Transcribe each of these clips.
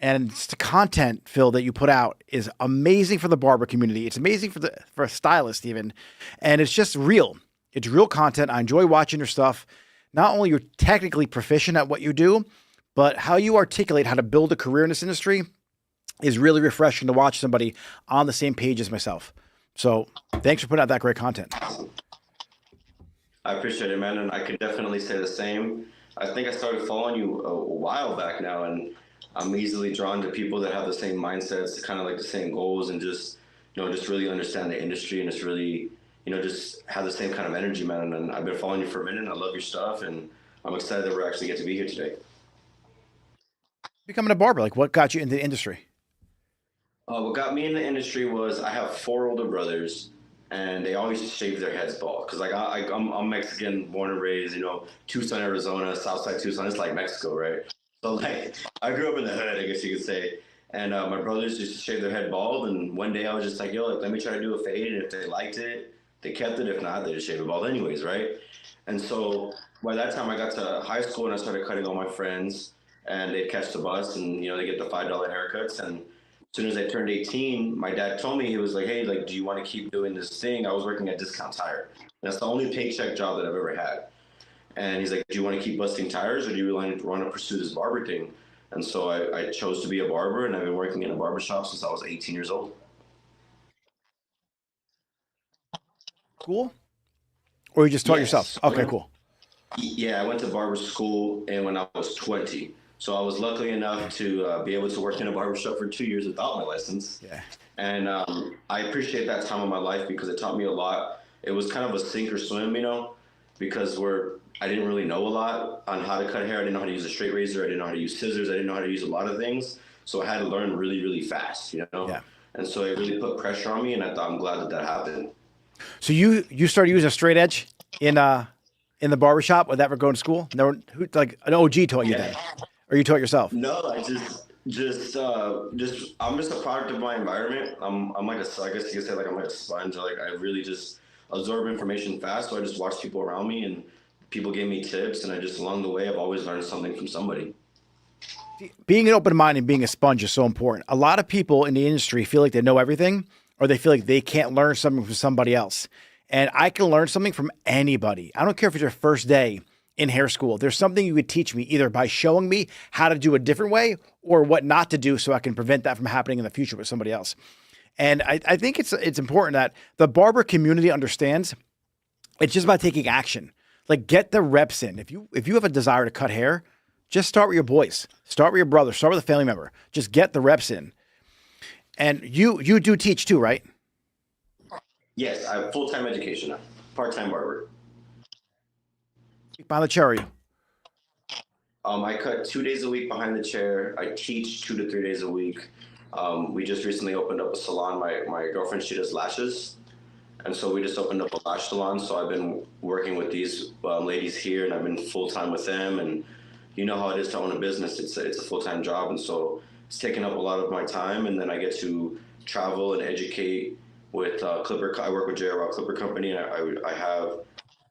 And it's the content, Phil, that you put out is amazing for the barber community. It's amazing for a stylist even, and it's just real. It's real content. I enjoy watching your stuff. Not only you're technically proficient at what you do, but how you articulate how to build a career in this industry is really refreshing to watch somebody on the same page as myself. So thanks for putting out that great content. I appreciate it, man, and I could definitely say the same. I think I started following you a while back now, and I'm easily drawn to people that have the same mindsets, kind of like the same goals, and just just really understand the industry and just really just have the same kind of energy, man. And I've been following you for a minute. And I love your stuff, and I'm excited that we're actually get to be here today. Becoming a barber, like what got you into the industry? What got me in the industry was I have four older brothers, and they always shave their heads bald. Cause like I'm Mexican, born and raised, Tucson, Arizona, Southside Tucson. It's like Mexico, right? So like I grew up in the hood, I guess you could say. And my brothers used to shave their head bald, and one day I was just like, yo, like, let me try to do a fade, and if they liked it, they kept it. If not, they just shave it bald anyways, right? And so by that time, I got to high school and I started cutting all my friends, and they'd catch the bus, and they get the $5 haircuts. And as soon as I turned 18, my dad told me, he was like, hey, like, do you want to keep doing this thing? I was working at Discount Tire. That's the only paycheck job that I've ever had. And he's like, do you want to keep busting tires, or do you want to pursue this barber thing? And so I chose to be a barber, and I've been working in a barber shop since I was 18 years old. School? Or you just taught yourself? Yes. Okay, cool. Yeah, I went to barber school and when I was 20. So I was lucky enough to be able to work in a barber shop for 2 years without my license. Yeah. And I appreciate that time of my life because it taught me a lot. It was kind of a sink or swim, because I didn't really know a lot on how to cut hair. I didn't know how to use a straight razor. I didn't know how to use scissors. I didn't know how to use a lot of things. So I had to learn really, really fast. Yeah. And so it really put pressure on me, and I'm glad that that happened. So you started using a straight edge in the barbershop without ever going to school? No, who like an OG taught you Yeah. then, or you taught yourself? No, I just I'm just a product of my environment. I'm like I guess you could say like I'm like a sponge. Like I really just absorb information fast. So I just watch people around me, and people gave me tips, and I just along the way I've always learned something from somebody. Being an open mind and being a sponge is so important. A lot of people in the industry feel like they know everything, or they feel like they can't learn something from somebody else. And I can learn something from anybody. I don't care if it's your first day in hair school. There's something you could teach me either by showing me how to do a different way or what not to do so I can prevent that from happening in the future with somebody else. And I think it's important that the barber community understands it's just about taking action. Like get the reps in. If you have a desire to cut hair, just start with your boys. Start with your brother. Start with a family member. Just get the reps in. And you do teach too, right? Yes, I have full time education now, part time barber. By the cherry. I cut 2 days a week behind the chair. I teach 2 to 3 days a week. We just recently opened up a salon. My girlfriend, she does lashes. And so we just opened up a lash salon. So I've been working with these ladies here, and I've been full time with them. And you know how it is to own a business. It's a full time job, and so it's taken up a lot of my time. And then I get to travel and educate with Clipper. I work with JRL Clipper Company, and I have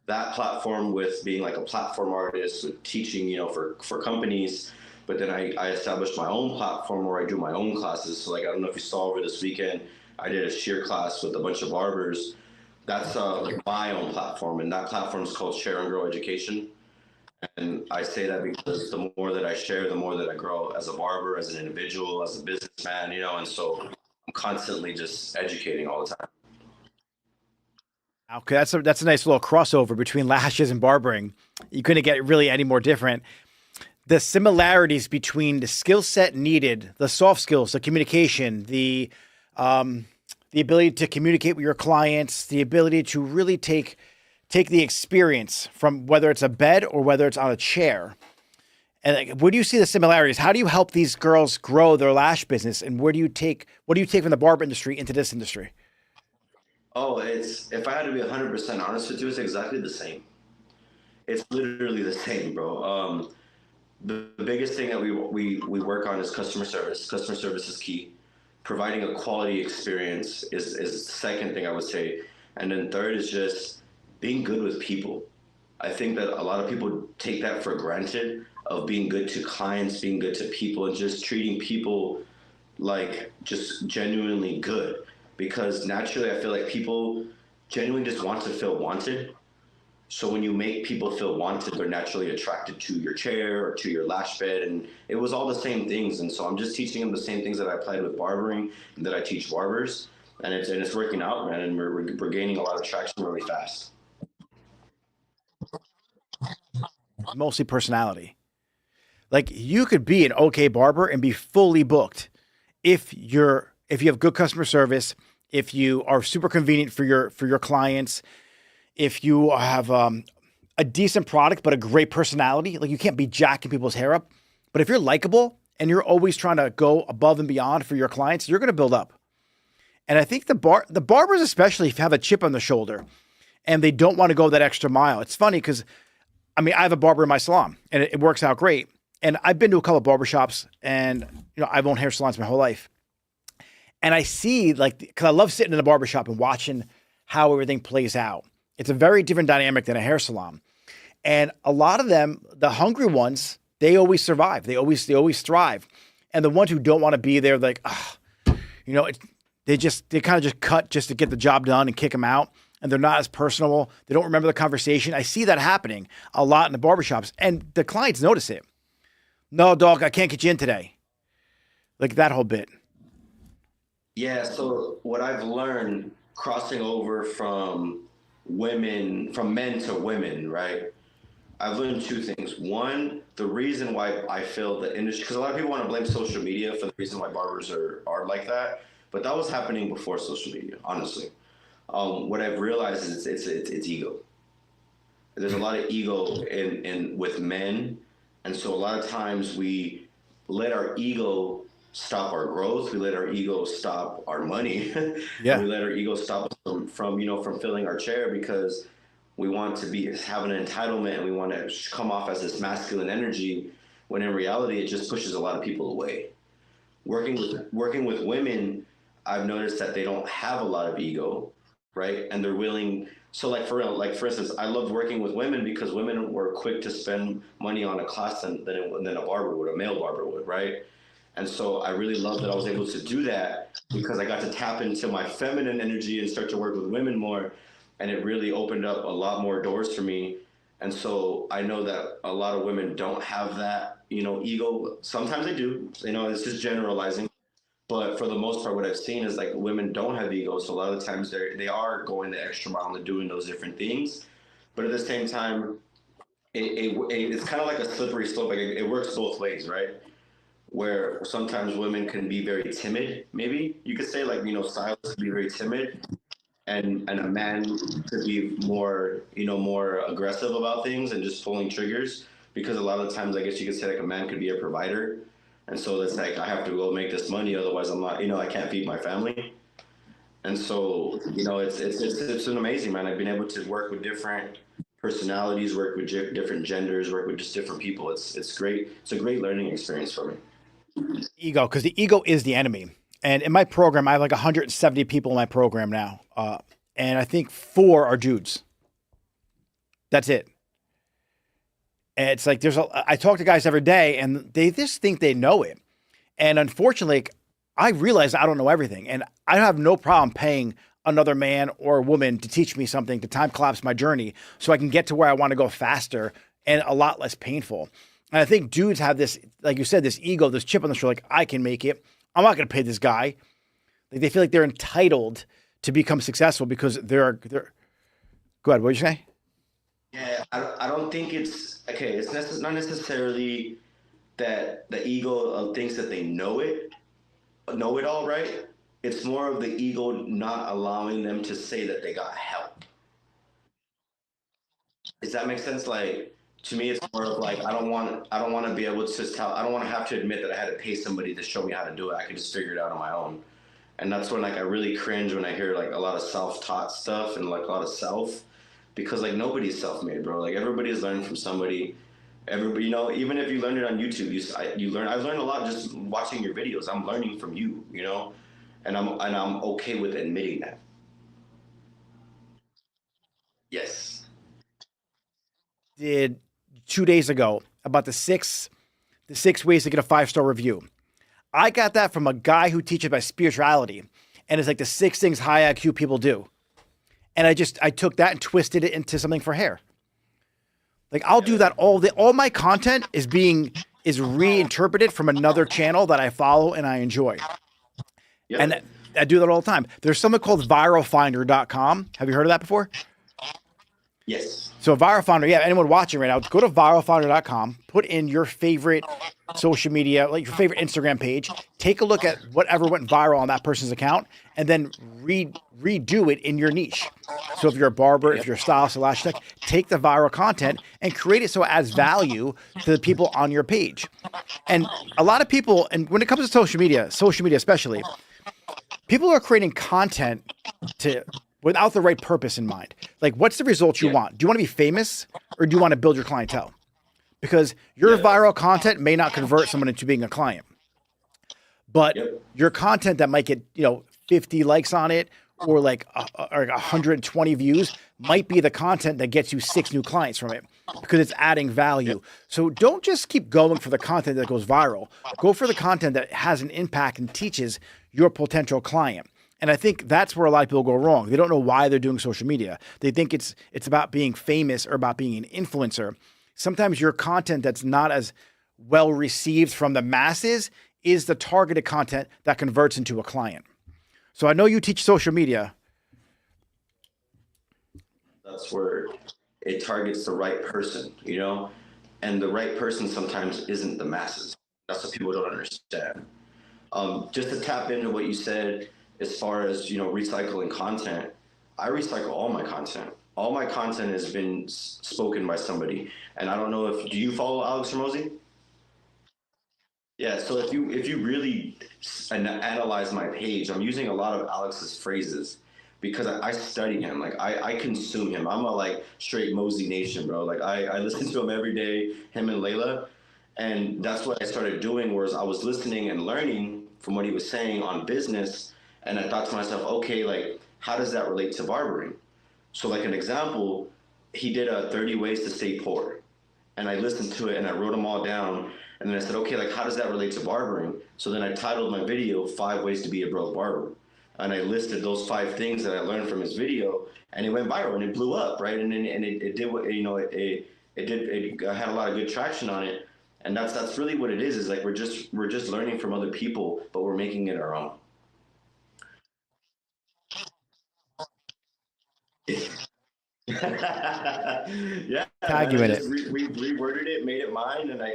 that platform with being like a platform artist, with teaching, for companies. But then I established my own platform where I do my own classes. So like, I don't know if you saw over this weekend, I did a shear class with a bunch of barbers. That's like my own platform, and that platform is called Share and Grow Education. And I say that because the more that I share, the more that I grow as a barber, as an individual, as a businessman, and so I'm constantly just educating all the time. Okay, that's a nice little crossover between lashes and barbering. You couldn't get really any more different. The similarities between the skill set needed, the soft skills, the communication, the ability to communicate with your clients, the ability to really take the experience from whether it's a bed or whether it's on a chair. And like, where do you see the similarities? How do you help these girls grow their lash business? And what do you take from the barber industry into this industry? Oh, it's if I had to be 100% honest with you, it's exactly the same. It's literally the same, bro. The biggest thing that we work on is customer service. Customer service is key. Providing a quality experience is the second thing I would say. And then third is just being good with people. I think that a lot of people take that for granted. of being good to clients, being good to people, and just treating people like just genuinely good. Because naturally, I feel like people genuinely just want to feel wanted. So when you make people feel wanted, they're naturally attracted to your chair or to your lash bed, and it was all the same things. And so I'm just teaching them the same things that I applied with barbering and that I teach barbers, and it's working out, man. And we're gaining a lot of traction really fast. Mostly personality. Like you could be an okay barber and be fully booked if you have good customer service, if you are super convenient for your clients, if you have a decent product but a great personality. Like you can't be jacking people's hair up, but if you're likable and you're always trying to go above and beyond for your clients, you're going to build up. And I think the barbers especially have a chip on the shoulder and they don't want to go that extra mile. It's funny because I mean I have a barber in my salon and it works out great. And I've been to a couple of barbershops and I've owned hair salons my whole life. And I see like because I love sitting in a barbershop and watching how everything plays out. It's a very different dynamic than a hair salon. And a lot of them, the hungry ones, they always survive. They always thrive. And the ones who don't want to be there, like, you know, it, they kind of just cut just to get the job done and kick them out. And they're not as personable. They don't remember the conversation. I see that happening a lot in the barbershops. And the clients notice it. No, dog, I can't get you in today. Like that whole bit. Yeah, so what I've learned crossing over from men to women, right? I've learned two things. One, the reason why I feel the industry, because a lot of people want to blame social media for the reason why barbers are like that, but that was happening before social media, honestly. What I've realized is it's ego. There's a lot of ego in with men, and so a lot of times we let our ego stop our growth. We let our ego stop our money, and we Yeah. let our ego stop us from from filling our chair because we want to be have an entitlement and we want to come off as this masculine energy when in reality it just pushes a lot of people away. Working with women, I've noticed that they don't have a lot of ego, right? And they're willing. So like for real, like for instance, I loved working with women because women were quick to spend money on a class than a barber would, a male barber would, right? And so I really loved that I was able to do that because I got to tap into my feminine energy and start to work with women more. And it really opened up a lot more doors for me. And so I know that a lot of women don't have that, ego. Sometimes they do, it's just generalizing. But for the most part, what I've seen is like women don't have ego. So a lot of the times they are going the extra mile and doing those different things. But at the same time, it's kind of like a slippery slope. Like it works both ways, right? Where sometimes women can be very timid, maybe you could say, like, stylists can be very timid, and a man could be more aggressive about things and just pulling triggers, because a lot of times I guess you could say like a man could be a provider, and so it's like I have to go make this money, otherwise I'm not, I can't feed my family. And so it's been amazing, man. I've been able to work with different personalities, work with different genders, work with just different people. It's great. It's a great learning experience for me. Ego, because the ego is the enemy. And in my program, I have like 170 people in my program now. And I think four are dudes. That's it. And it's like I talk to guys every day and they just think they know it. And unfortunately, I realize I don't know everything. And I have no problem paying another man or woman to teach me something, to time collapse my journey so I can get to where I want to go faster and a lot less painful. And I think dudes have this, like you said, this ego, this chip on the shoulder, like I can make it. I'm not going to pay this guy. Like they feel like they're entitled to become successful because they're. Go ahead. What did you say? Yeah, I don't think it's okay. It's not necessarily that the ego thinks that they know it all, right? It's more of the ego not allowing them to say that they got help. Does that make sense? Like, to me, it's more of like I don't want to be able to tell. I don't want to have to admit that I had to pay somebody to show me how to do it. I could just figure it out on my own. And that's when like I really cringe when I hear like a lot of self-taught stuff and like a lot of self, because like nobody's self-made, bro. Like everybody is learning from somebody. Everybody, even if you learn it on YouTube, you learn. I've learned a lot just watching your videos. I'm learning from you, and I'm okay with admitting that. Yes. Did 2 days ago. about the six ways to get a 5-star review. I got that from a guy who teaches about spirituality, and it's like the 6 things high IQ people do. And I took that and twisted it into something for hair. Like I'll do that all my content is reinterpreted from another channel that I follow and I enjoy. Yep. And I do that all the time. There's something called viralfinder.com. Have you heard of that before? Yes. So Viral Finder, yeah, anyone watching right now, go to viralfinder.com, put in your favorite social media, like your favorite Instagram page, take a look at whatever went viral on that person's account, and then redo it in your niche. So if you're a barber, if you're a stylist, a lash tech, take the viral content and create it so it adds value to the people on your page. And a lot of people, and when it comes to social media especially, people are creating content without the right purpose in mind. Like, what's the result you want? Do you want to be famous or do you want to build your clientele? Because your viral content may not convert someone into being a client, but your content that might get, 50 likes on it or like 120 views might be the content that gets you 6 new clients from it because it's adding value. So don't just keep going for the content that goes viral. Go for the content that has an impact and teaches your potential client. And I think that's where a lot of people go wrong. They don't know why they're doing social media. They think it's about being famous or about being an influencer. Sometimes your content that's not as well received from the masses is the targeted content that converts into a client. So I know you teach social media. That's where it targets the right person, and the right person sometimes isn't the masses. That's what people don't understand. Just to tap into what you said, as far as, recycling content, I recycle all my content. All my content has been spoken by somebody. And I don't know do you follow Alex Ramosi? Yeah, so if you really analyze my page, I'm using a lot of Alex's phrases because I study him. Like I consume him. I'm a like straight Mosey Nation, bro. Like I listen to him every day, him and Layla. And that's what I started doing, was I was listening and learning from what he was saying on business. And I thought to myself, okay, like, how does that relate to barbering? So like an example, he did 30 ways to stay poor. And I listened to it and I wrote them all down. And then I said, okay, like, how does that relate to barbering? So then I titled my video 5 Ways to Be a Broke Barber. And I listed those 5 things that I learned from his video, and it went viral and it blew up, right? And it did what, it had a lot of good traction on it. And that's really what it is like we're just learning from other people, but we're making it our own. Yeah, Tag man, you I in just it. reworded it, made it mine, and I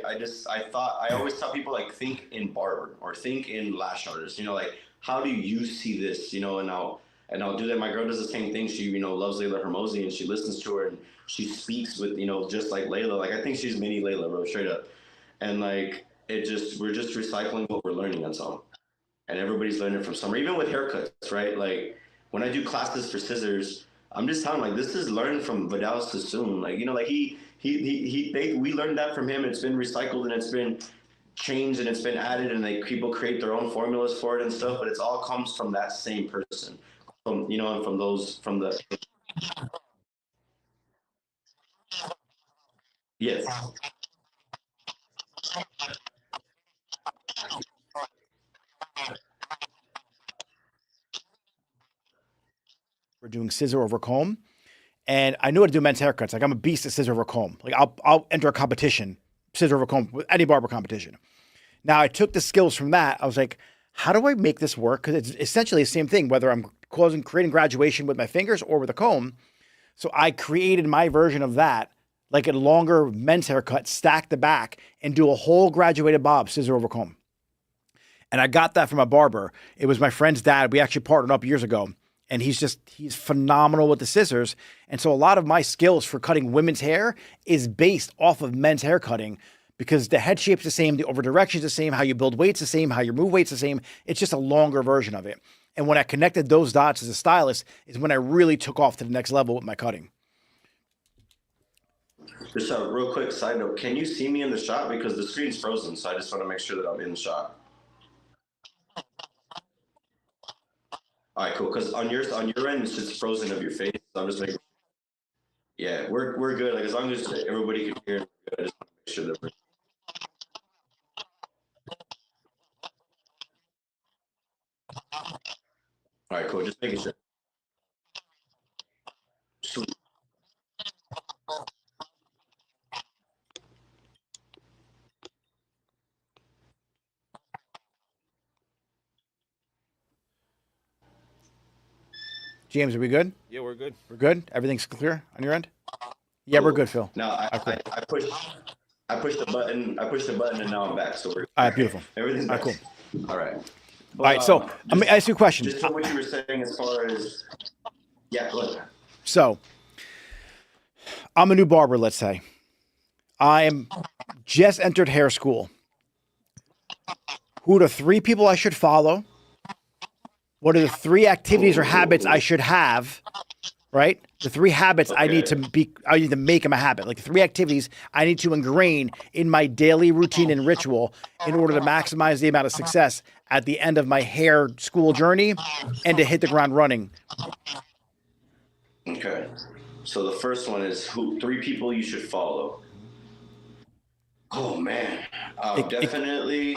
always tell people, like, think in barber or think in lash artist. Like, how do you see this? And I'll do that. My girl does the same thing. She loves Layla Hermosi, and she listens to her and she speaks with just like Layla. Like, I think she's mini Layla, bro, straight up. And like we're just recycling what we're learning. That's all. And everybody's learning from somewhere, even with haircuts, right? Like when I do classes for scissors, I'm just telling them, like, this is learned from Vidal Sassoon. Like, like we learned that from him. It's been recycled and it's been changed and it's been added, and like people create their own formulas for it and stuff, but it's all comes from that same person, and from the yes. We're doing scissor over comb. And I knew how to do men's haircuts. Like I'm a beast at scissor over comb. Like I'll enter a competition, scissor over comb, with any barber competition. Now I took the skills from that. I was like, how do I make this work? Because it's essentially the same thing, whether I'm creating graduation with my fingers or with a comb. So I created my version of that, like a longer men's haircut, stack the back, and do a whole graduated bob, scissor over comb. And I got that from a barber. It was my friend's dad. We actually partnered up years ago. And he's phenomenal with the scissors. And so a lot of my skills for cutting women's hair is based off of men's hair cutting, because the head shape's the same, the over direction's the same, how you build weight's the same, how you move weight's the same. It's just a longer version of it. And when I connected those dots as a stylist is when I really took off to the next level with my cutting. Just a real quick side note. Can you see me in the shot? Because the screen's frozen, so I just want to make sure that I'm in the shot. All right, cool. Because on your end, it's just frozen of your face. So I'm just making. Yeah, we're good. Like as long as everybody can hear, I just want to make sure that we're. All right, cool. Just making sure. Sweet. James, are we good? Yeah, we're good. We're good. Everything's clear on your end. Yeah, we're Cool. good, Phil. Now All right, cool. I pushed the button. I pushed the button, and now I'm back. So we're All right, beautiful. everything's All right, back. cool. All right. All But right, so let me ask you a question. just from what you were saying, as far as yeah, go ahead. So I'm a new barber, let's say. I am just entered hair school. Who are the three people I should follow? What are the three activities or habits I should have? Right? The three habits I need to make them a habit. Like the three activities I need to ingrain in my daily routine and ritual in order to maximize the amount of success at the end of my hair school journey and to hit the ground running. Okay. So the first one is who three people you should follow. Oh man, definitely.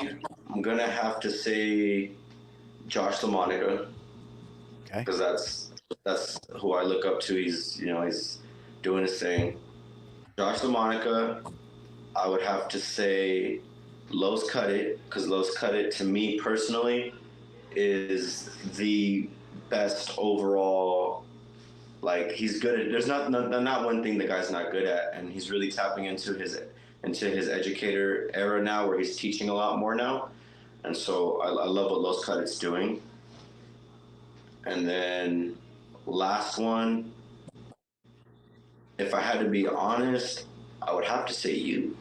I'm gonna have to say Josh LaMonica Okay. because that's who I look up to. He's doing his thing. Josh LaMonica. I would have to say Los Cut It because Los Cut It to me personally is the best overall. Like he's good at. There's not one thing the guy's not good at, and he's really tapping into his educator era now, where he's teaching a lot more now, and so I love what Los Cut It's doing. And then last one, if I had to be honest, I would have to say you.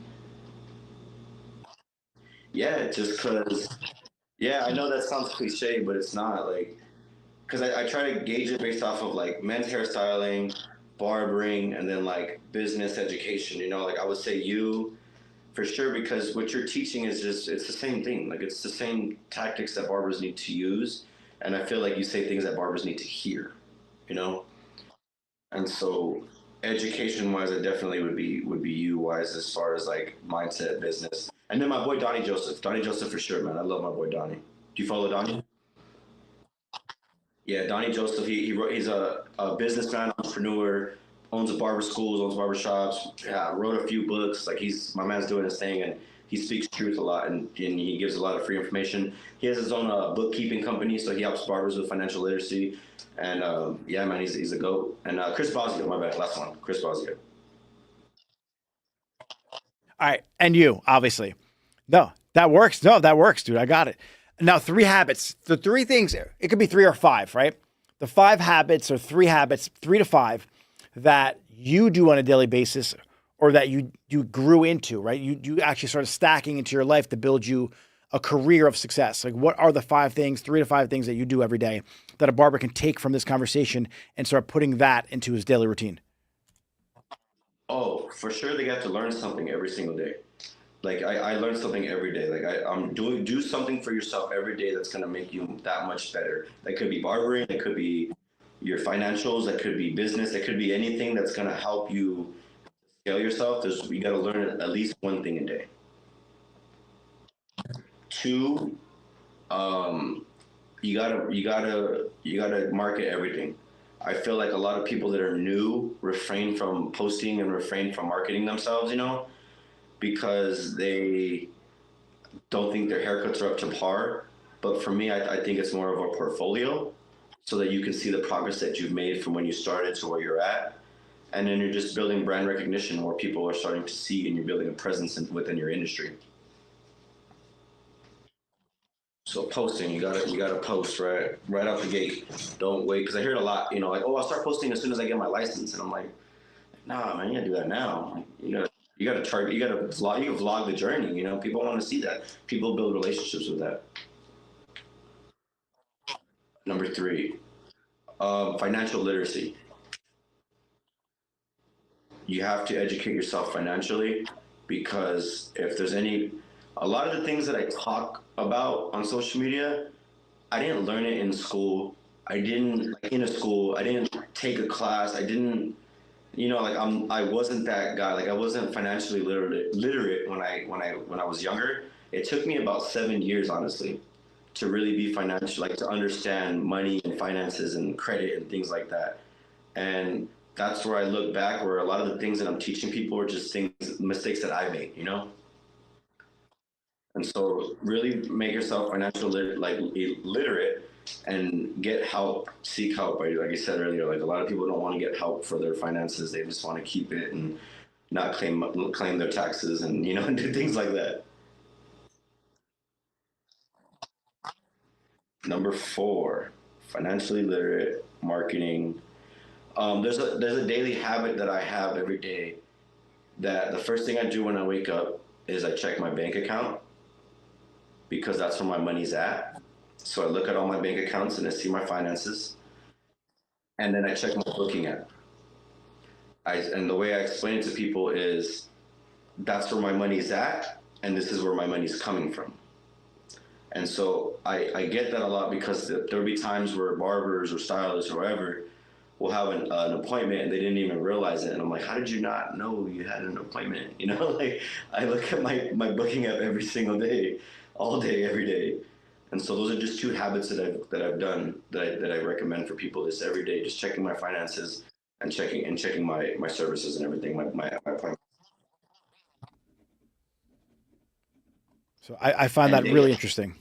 Yeah, just because. Yeah, I know that sounds cliche, but it's not like because I try to gauge it based off of like men's hairstyling, barbering, and then like business education. Like I would say you for sure because what you're teaching is just it's the same thing. Like it's the same tactics that barbers need to use, and I feel like you say things that barbers need to hear. You know, and so education wise, I definitely would be you wise as far as like mindset, business, and then my boy Donnie Joseph for sure, man. I love my boy Donnie. Do you follow Donnie? Yeah, Donnie Joseph. He's a businessman, entrepreneur, owns a barber schools, owns barber shops. Yeah, wrote a few books. Like he's my man's doing his thing, and he speaks truth a lot, and he gives a lot of free information. He has his own bookkeeping company, so he helps barbers with financial literacy. And yeah, man, he's a goat. And Chris Bosio, my bad, last one, Chris Bosio. All right. And you, obviously. No, that works. No, that works, dude. I got it. Now, three habits. The three things, it could be three or five, right? The five habits or three habits, 3 to 5, that you do on a daily basis or that you grew into, right? You actually started stacking into your life to build you a career of success. Like what are the 5 things, 3 to 5 things that you do every day that a barber can take from this conversation and start putting that into his daily routine? Oh, for sure, they got to learn something every single day. Like I learn something every day. Like I'm doing do something for yourself every day that's gonna make you that much better. That could be barbering, it could be your financials, that could be business, it could be anything that's gonna help you scale yourself. You gotta learn at least one thing a day. Two, um, you gotta market everything. I feel like a lot of people that are new refrain from posting and refrain from marketing themselves, because they don't think their haircuts are up to par. But for me, I think it's more of a portfolio so that you can see the progress that you've made from when you started to where you're at. And then you're just building brand recognition where people are starting to see and you're building a presence within your industry. So posting, you gotta post right out the gate. Don't wait because I hear it a lot. Like I'll start posting as soon as I get my license, and I'm like, nah, man, you gotta do that now. Like, you gotta target, you gotta vlog the journey. People want to see that. People build relationships with that. Number three, financial literacy. You have to educate yourself financially because if there's a lot of the things that I talk about on social media, I didn't learn it in school. I didn't like in a school. I didn't take a class. I didn't, like I wasn't that guy. Like I wasn't financially literate when I was younger. It took me about 7 years, honestly, to really be financial, like to understand money and finances and credit and things like that. And that's where I look back, where a lot of the things that I'm teaching people are just things, mistakes that I made, you know? And so really make yourself literate and get help, seek help. Like I said earlier, like a lot of people don't want to get help for their finances. They just want to keep it and not claim their taxes and, you know, do things like that. Number four, financially literate marketing. There's a daily habit that I have every day, that the first thing I do when I wake up is I check my bank account, because that's where my money's at. So I look at all my bank accounts and I see my finances, and then I check my booking app. And the way I explain it to people is, that's where my money's at, and this is where my money's coming from. And so I get that a lot, because there'll be times where barbers or stylists or whatever will have an appointment and they didn't even realize it. And I'm like, how did you not know you had an appointment? You know, like I look at my booking app every single day, all day, every day. And so those are just two habits that I've done that I recommend for people, this every day, just checking my finances and checking my services and everything, my appointment. So I find And that really data. interesting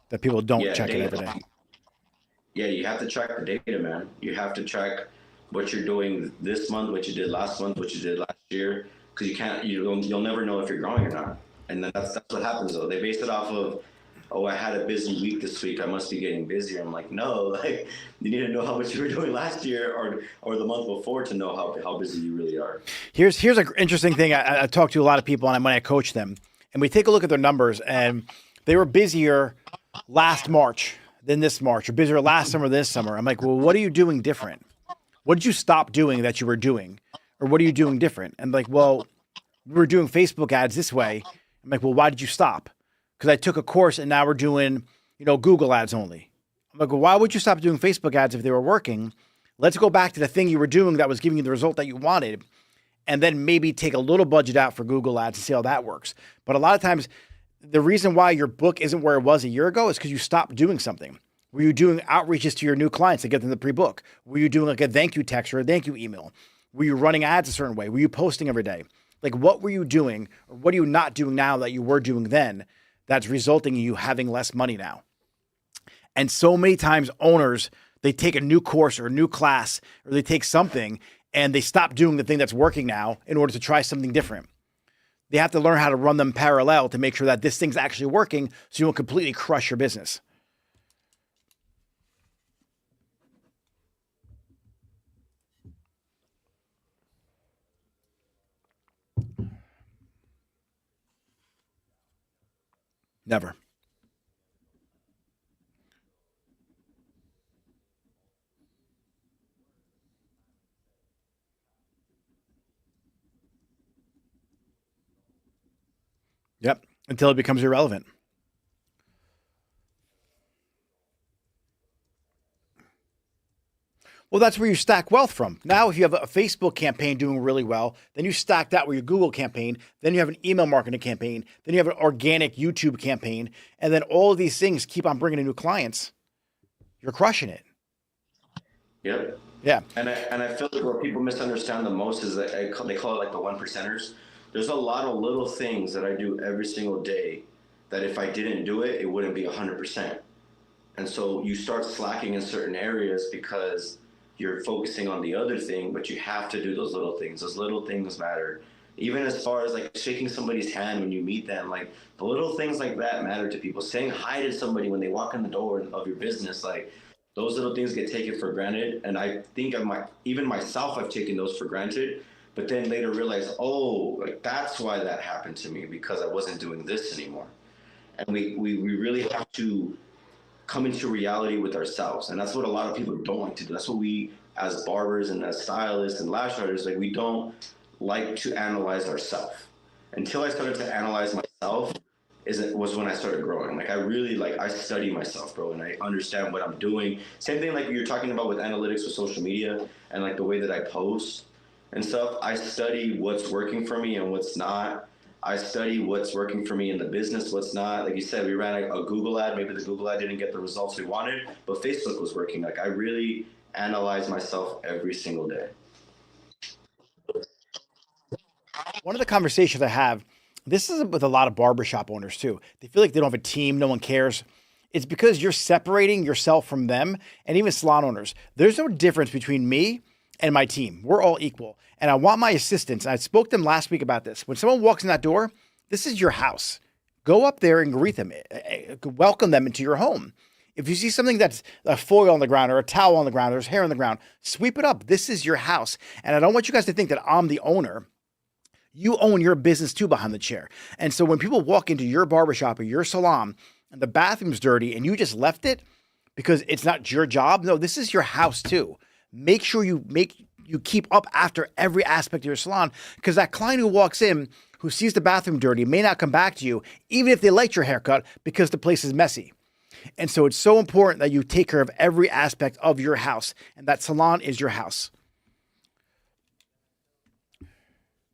that people don't Yeah, check it every data. day. Yeah, you have to track the data, man. You have to track what you're doing this month, what you did last month, what you did last year, because you'll never know if you're growing or not. And then that's what happens though. They base it off of, oh, I had a busy week this week, I must be getting busier. I'm like, no, like you need to know how much you were doing last year or the month before to know how busy you really are. Here's an interesting thing. I talk to a lot of people, and when I coach them, and we take a look at their numbers, and they were busier last March than this March, or busier last summer than this summer. I'm like, well, what are you doing different? What did you stop doing that you were doing, or what are you doing different? And like, well, we were doing Facebook ads this way. I'm like, well, why did you stop? Because I took a course and now we're doing, Google ads only. I'm like, well, why would you stop doing Facebook ads if they were working? Let's go back to the thing you were doing that was giving you the result that you wanted, and then maybe take a little budget out for Google ads and see how that works. But a lot of times, the reason why your book isn't where it was a year ago is because you stopped doing something. Were you doing outreaches to your new clients to get them the pre-book? Were you doing like a thank you text or a thank you email? Were you running ads a certain way? Were you posting every day? Like, what were you doing, or what are you not doing now that you were doing then that's resulting in you having less money now? And so many times owners, they take a new course or a new class, or they take something and they stop doing the thing that's working now in order to try something different. They have to learn how to run them parallel to make sure that this thing's actually working, so you don't completely crush your business. Never. Yep. Until it becomes irrelevant. Well, that's where you stack wealth from. Now, if you have a Facebook campaign doing really well, then you stack that with your Google campaign. Then you have an email marketing campaign. Then you have an organic YouTube campaign. And then all of these things keep on bringing in new clients. You're crushing it. Yep. Yeah. And I feel like what people misunderstand the most is that they call it like the one percenters. There's a lot of little things that I do every single day that if I didn't do it, it wouldn't be 100%. And so you start slacking in certain areas because you're focusing on the other thing, but you have to do those little things. Those little things matter. Even as far as like shaking somebody's hand when you meet them, like the little things like that matter to people. Saying hi to somebody when they walk in the door of your business, like those little things get taken for granted. And I think even myself, I've taken those for granted, but then later realize, oh, like that's why that happened to me, because I wasn't doing this anymore. And we really have to come into reality with ourselves. And that's what a lot of people don't like to do. That's what we, as barbers and as stylists and lash artists, like we don't like to analyze ourselves. Until I started to analyze myself, was when I started growing. Like I really I study myself, bro, and I understand what I'm doing. Same thing like you're talking about with analytics with social media and like the way that I post and stuff. I study what's working for me and what's not. I study what's working for me in the business, what's not. Like you said, we ran a Google ad. Maybe the Google ad didn't get the results we wanted, but Facebook was working. Like I really analyze myself every single day. One of the conversations I have, this is with a lot of barbershop owners too. They feel like they don't have a team, no one cares. It's because you're separating yourself from them, and even salon owners. There's no difference between me and my team. We're all equal. And I want my assistants. I spoke to them last week about this. When someone walks in that door, this is your house. Go up there and greet them. Welcome them into your home. If you see something that's a foil on the ground or a towel on the ground, there's hair on the ground, sweep it up. This is your house. And I don't want you guys to think that I'm the owner. You own your business too behind the chair. And so when people walk into your barbershop or your salon and the bathroom's dirty and you just left it because it's not your job, no, this is your house too. Make sure you keep up after every aspect of your salon, because that client who walks in who sees the bathroom dirty may not come back to you even if they liked your haircut because the place is messy. And so it's so important that you take care of every aspect of your house, and that salon is your house.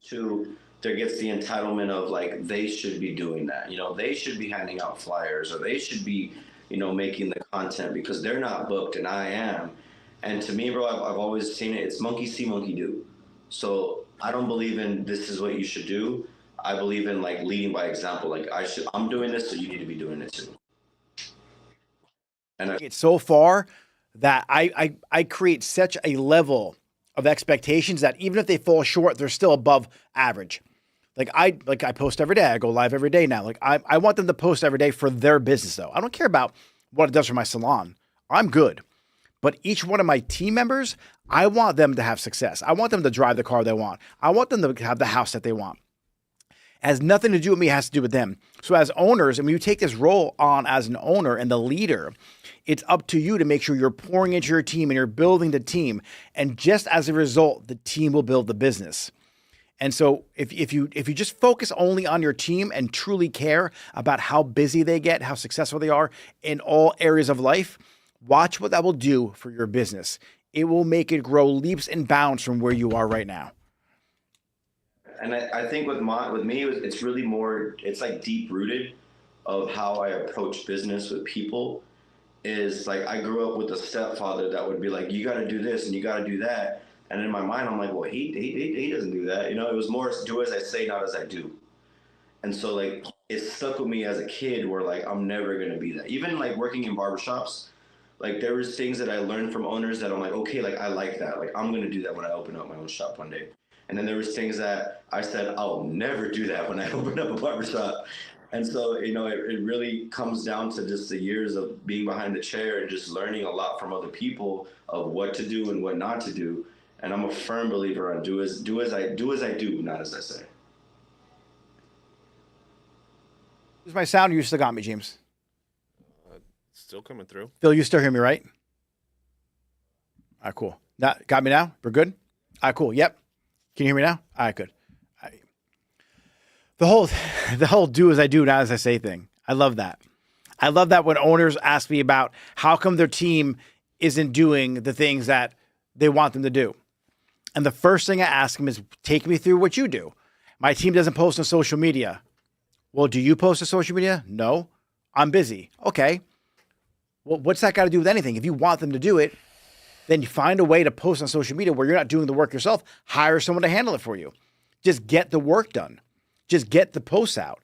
Too, there gets the entitlement of like they should be doing that. You know, they should be handing out flyers, or they should be, making the content because they're not booked and I am. And to me, bro, I've always seen it. It's monkey see, monkey do. So I don't believe in this is what you should do. I believe in like leading by example. Like I'm doing this, so you need to be doing it too. And It's so far that I create such a level of expectations that even if they fall short, they're still above average. Like I post every day. I go live every day now. Like I want them to post every day for their business though. I don't care about what it does for my salon. I'm good. But each one of my team members, I want them to have success. I want them to drive the car they want. I want them to have the house that they want. It has nothing to do with me, it has to do with them. So as owners, and when you take this role on as an owner and the leader, it's up to you to make sure you're pouring into your team and you're building the team. And just as a result, the team will build the business. And so if you just focus only on your team and truly care about how busy they get, how successful they are in all areas of life, watch what that will do for your business. It will make it grow leaps and bounds from where you are right now. and I think with me, it's really more. It's like deep rooted of how I approach business with people. Is like I grew up with a stepfather that would be like, you got to do this and you got to do that. And in my mind, I'm like, well, he doesn't do that. You know, it was more do as I say, not as I do. And so like it stuck with me as a kid where like I'm never gonna be that. Even like working in barbershops, like there was things that I learned from owners that I'm like, okay, like I like that. Like I'm gonna do that when I open up my own shop one day. And then there was things that I said I'll never do that when I open up a barbershop. And so, it really comes down to just the years of being behind the chair and just learning a lot from other people of what to do and what not to do. And I'm a firm believer on do as I do, not as I say. Is my sound? You still got me, James. Still coming through. Phil, you still hear me, right? All right, cool. Got me now? We're good? All right, cool. Yep. Can you hear me now? All right, good. All right. The whole do as I do, not as I say thing. I love that. I love that when owners ask me about how come their team isn't doing the things that they want them to do. And the first thing I ask them is, take me through what you do. My team doesn't post on social media. Well, do you post on social media? No, I'm busy. Okay. Well, what's that got to do with anything? If you want them to do it, then you find a way to post on social media where you're not doing the work yourself. Hire someone to handle it for you. Just get the work done. Just get the posts out.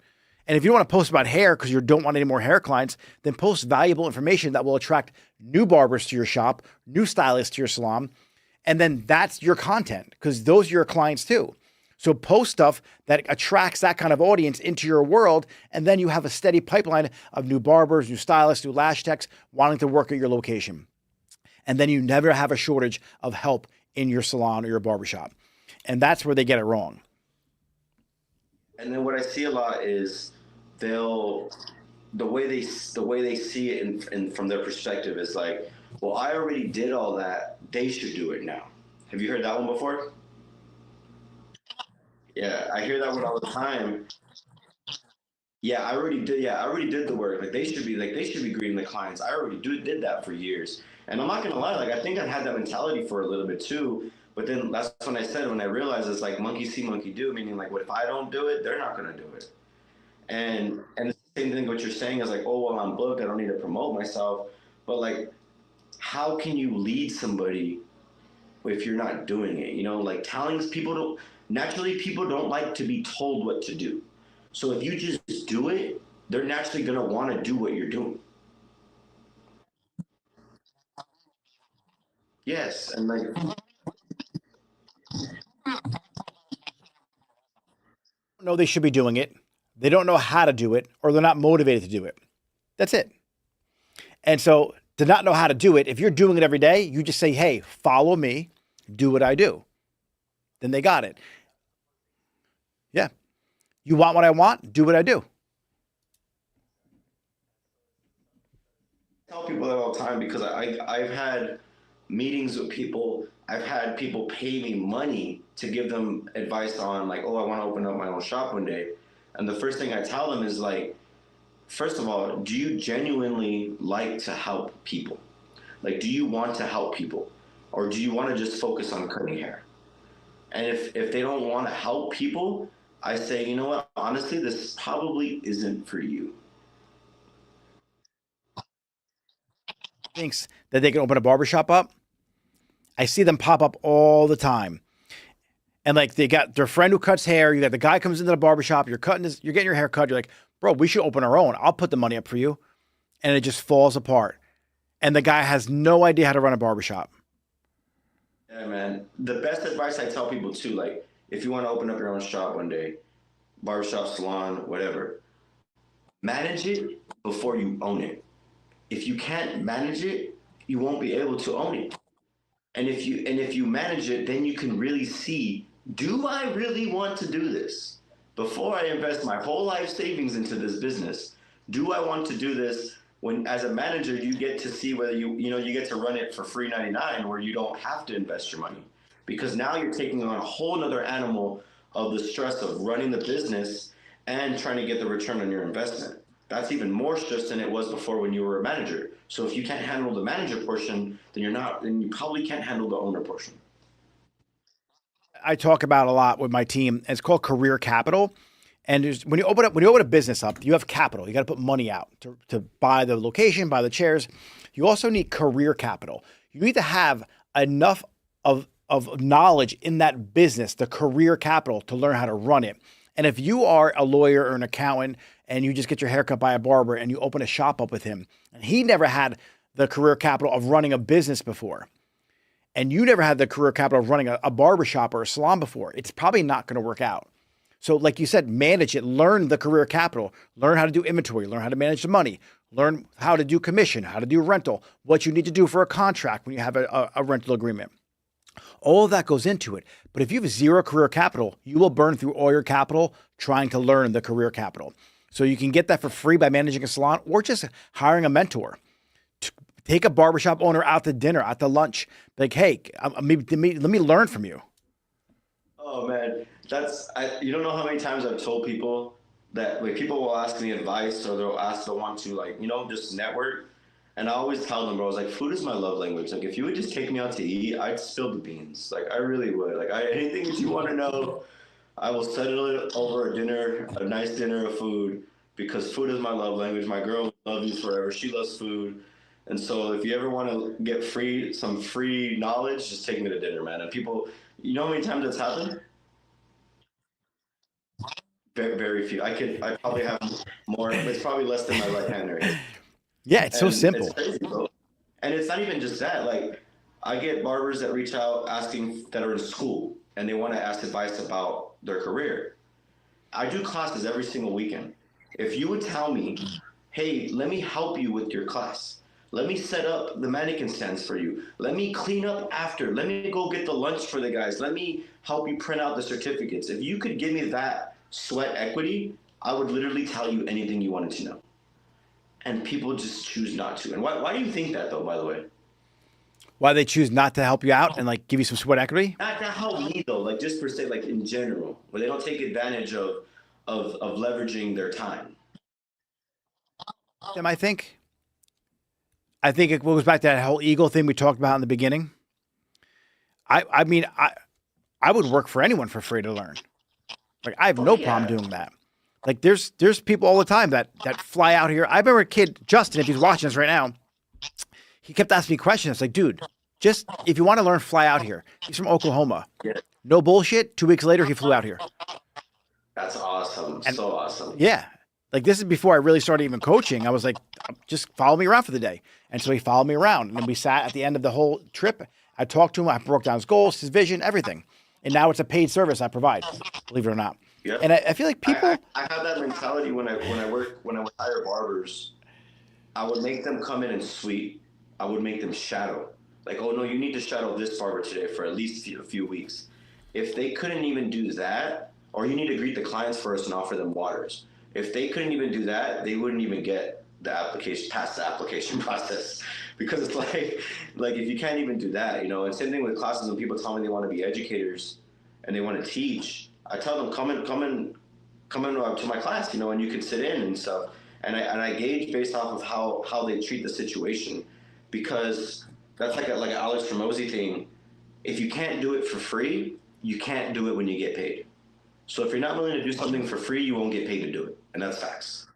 And if you want to post about hair because you don't want any more hair clients, then post valuable information that will attract new barbers to your shop, new stylists to your salon. And then that's your content because those are your clients too. So post stuff that attracts that kind of audience into your world, and then you have a steady pipeline of new barbers, new stylists, new lash techs wanting to work at your location. And then you never have a shortage of help in your salon or your barbershop. And that's where they get it wrong. And then what I see a lot is the way they see it from their perspective is like, well, I already did all that. They should do it now. Have you heard that one before? Yeah, I hear that one all the time. Yeah, I already did. Yeah, I already did the work. Like they should be greeting the clients. I already did that for years. And I'm not gonna lie, like I think I had that mentality for a little bit too. But then that's when I said, when I realized it's like monkey see, monkey do, meaning like, what if I don't do it, they're not going to do it. And it's the same thing what you're saying is like, oh, well, I'm booked, I don't need to promote myself. But like, how can you lead somebody if you're not doing it? You know, like telling people don't, naturally people don't like to be told what to do. So if you just do it, they're naturally going to want to do what you're doing. Yes. And like, Know they should be doing it. They don't know how to do it, or they're not motivated to do it. That's it. And so to not know how to do it, if you're doing it every day, you just say, hey, follow me, do what I do. Then they got it. Yeah. You want what I want? Do what I do. I tell people that all the time because I've had meetings with people. I've had people pay me money to give them advice on like, oh, I want to open up my own shop one day. And the first thing I tell them is like, first of all, do you genuinely like to help people? Like, do you want to help people? Or do you want to just focus on cutting hair? And if they don't want to help people, I say, you know what, honestly, this probably isn't for you. Thinks that they can open a barbershop up. I see them pop up all the time. And like they got their friend who cuts hair. You got the guy comes into the barbershop. You're you're getting your hair cut. You're like, bro, we should open our own. I'll put the money up for you. And it just falls apart. And the guy has no idea how to run a barbershop. Yeah, man. The best advice I tell people too, like if you want to open up your own shop one day, barbershop, salon, whatever, manage it before you own it. If you can't manage it, you won't be able to own it. And if you manage it, then you can really see, do I really want to do this? Before I invest my whole life savings into this business, do I want to do this? When as a manager, you get to see whether you get to run it for free 99 where you don't have to invest your money. Because now you're taking on a whole nother animal of the stress of running the business and trying to get the return on your investment. That's even more stress than it was before when you were a manager. So if you can't handle the manager portion, then you probably can't handle the owner portion. I talk about a lot with my team. It's called career capital. And when you open a business up, you have capital. You got to put money out to buy the location, buy the chairs. You also need career capital. You need to have enough of knowledge in that business, the career capital, to learn how to run it. And if you are a lawyer or an accountant and you just get your haircut by a barber and you open a shop up with him, and he never had the career capital of running a business before, and you never had the career capital of running a barber shop or a salon before, it's probably not going to work out. So like you said, manage it, learn the career capital, learn how to do inventory, learn how to manage the money, learn how to do commission, how to do rental, what you need to do for a contract when you have a rental agreement. All of that goes into it. But if you have zero career capital, you will burn through all your capital trying to learn the career capital. So you can get that for free by managing a salon or just hiring a mentor. Take a barbershop owner out to dinner, out to lunch. Like, hey, let me learn from you. Oh man, you don't know how many times I've told people that like people will ask me advice or they'll want to like, just network. And I always tell them, bro, I was like, food is my love language. Like if you would just take me out to eat, I'd spill the beans. Like I really would. Like anything that you want to know, I will settle it over a nice dinner of food because food is my love language. My girl loves you forever. She loves food. And so if you ever want to get some free knowledge, just take me to dinner, man. And people, you know how many times that's happened? Very, very few. I probably have more, but it's probably less than my right hand right here. Yeah, it's so And it's simple. crazy, bro. And it's not even just that. Like, I get barbers that reach out asking that are in school and they want to ask advice about their career. I do classes every single weekend. If you would tell me, hey, let me help you with your class. Let me set up the mannequin stands for you. Let me clean up after. Let me go get the lunch for the guys. Let me help you print out the certificates. If you could give me that sweat equity, I would literally tell you anything you wanted to know. And people just choose not to. And why do you think that, though, by the way? Why they choose not to help you out and like give you some sweat equity? Not help me, though, like just per se, like in general, where they don't take advantage of leveraging their time. Them, I think it goes back to that whole ego thing we talked about in the beginning. I mean, I would work for anyone for free to learn. Like I have Oh no yeah. problem doing that. Like there's people all the time that fly out here. I remember a kid, Justin, if he's watching us right now, he kept asking me questions. It's like, dude, just if you want to learn, fly out here. He's from Oklahoma. Yeah. No bullshit. 2 weeks later, he flew out here. That's awesome. And So awesome. yeah, like this is before I really started even coaching. I was like, just follow me around for the day. And so he followed me around. And then we sat at the end of the whole trip. I talked to him. I broke down his goals, his vision, everything. And now it's a paid service I provide, believe it or not. Yeah. And I feel like people. I have that mentality when I would hire barbers. I would make them come in and sweep. I would make them shadow. Like, oh no, you need to shadow this barber today for at least a few weeks. If they couldn't even do that, or you need to greet the clients first and offer them waters. If they couldn't even do that, they wouldn't even get the application past the application process, because it's like if you can't even do that, you know. And same thing with classes. When people tell me they want to be educators and they want to teach, I tell them come in to my class, you know, and you can sit in and stuff. And I gauge based off of how they treat the situation, because that's like an Alex Hormozy thing. If you can't do it for free, you can't do it when you get paid. So if you're not willing to do something for free, you won't get paid to do it, and that's facts.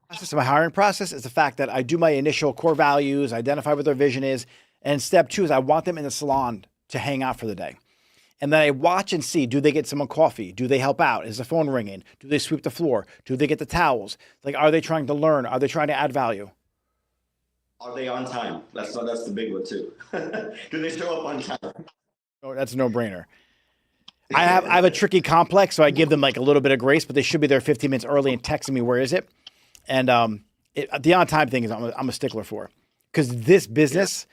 Process of my hiring process is the fact that I do my initial core values, identify what their vision is, and step 2 is I want them in the salon to hang out for the day. And then I watch and see, do they get someone coffee? Do they help out? Is the phone ringing? Do they sweep the floor? Do they get the towels? Like, are they trying to learn? Are they trying to add value? Are they on time? That's the big one too. Do they show up on time? Oh, that's a no-brainer. I have a tricky complex, so I give them like a little bit of grace, but they should be there 15 minutes early and texting me, where is it? And the on-time thing is I'm a stickler for, because this business,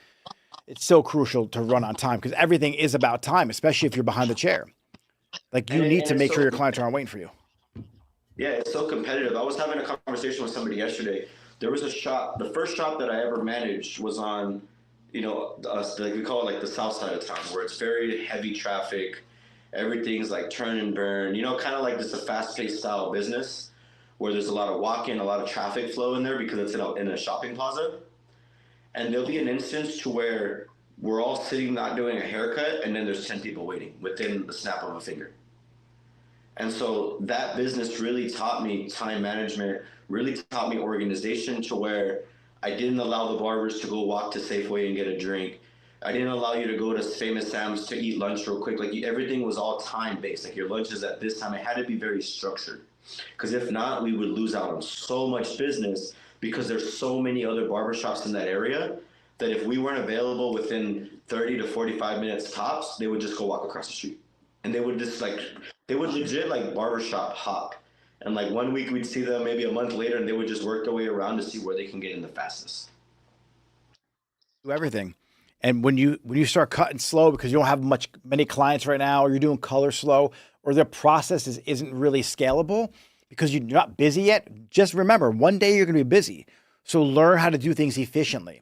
it's so crucial to run on time, because everything is about time, especially if you're behind the chair. Like you need to make sure your clients aren't waiting for you. Yeah, it's so competitive. I was having a conversation with somebody yesterday. There was a shop, the first shop that I ever managed was on, you know, like we call it like the south side of town, where it's very heavy traffic. Everything's like turn and burn, you know, kind of like just a fast-paced style business where there's a lot of walk-in, a lot of traffic flow in there because it's in a shopping plaza. And there'll be an instance to where we're all sitting not doing a haircut, and then there's 10 people waiting within the snap of a finger. And so that business really taught me time management, really taught me organization, to where I didn't allow the barbers to go walk to Safeway and get a drink. I didn't allow you to go to Famous Sam's to eat lunch real quick. Like everything was all time based. Like your lunch is at this time. It had to be very structured, because if not, we would lose out on so much business, because there's so many other barbershops in that area that if we weren't available within 30 to 45 minutes tops, they would just go walk across the street. And they would legit like barbershop hop. And like 1 week we'd see them, maybe a month later, and they would just work their way around to see where they can get in the fastest. Do everything. And when you start cutting slow because you don't have many clients right now, or you're doing color slow, or the process isn't really scalable because you're not busy yet, just remember, one day you're going to be busy. So learn how to do things efficiently,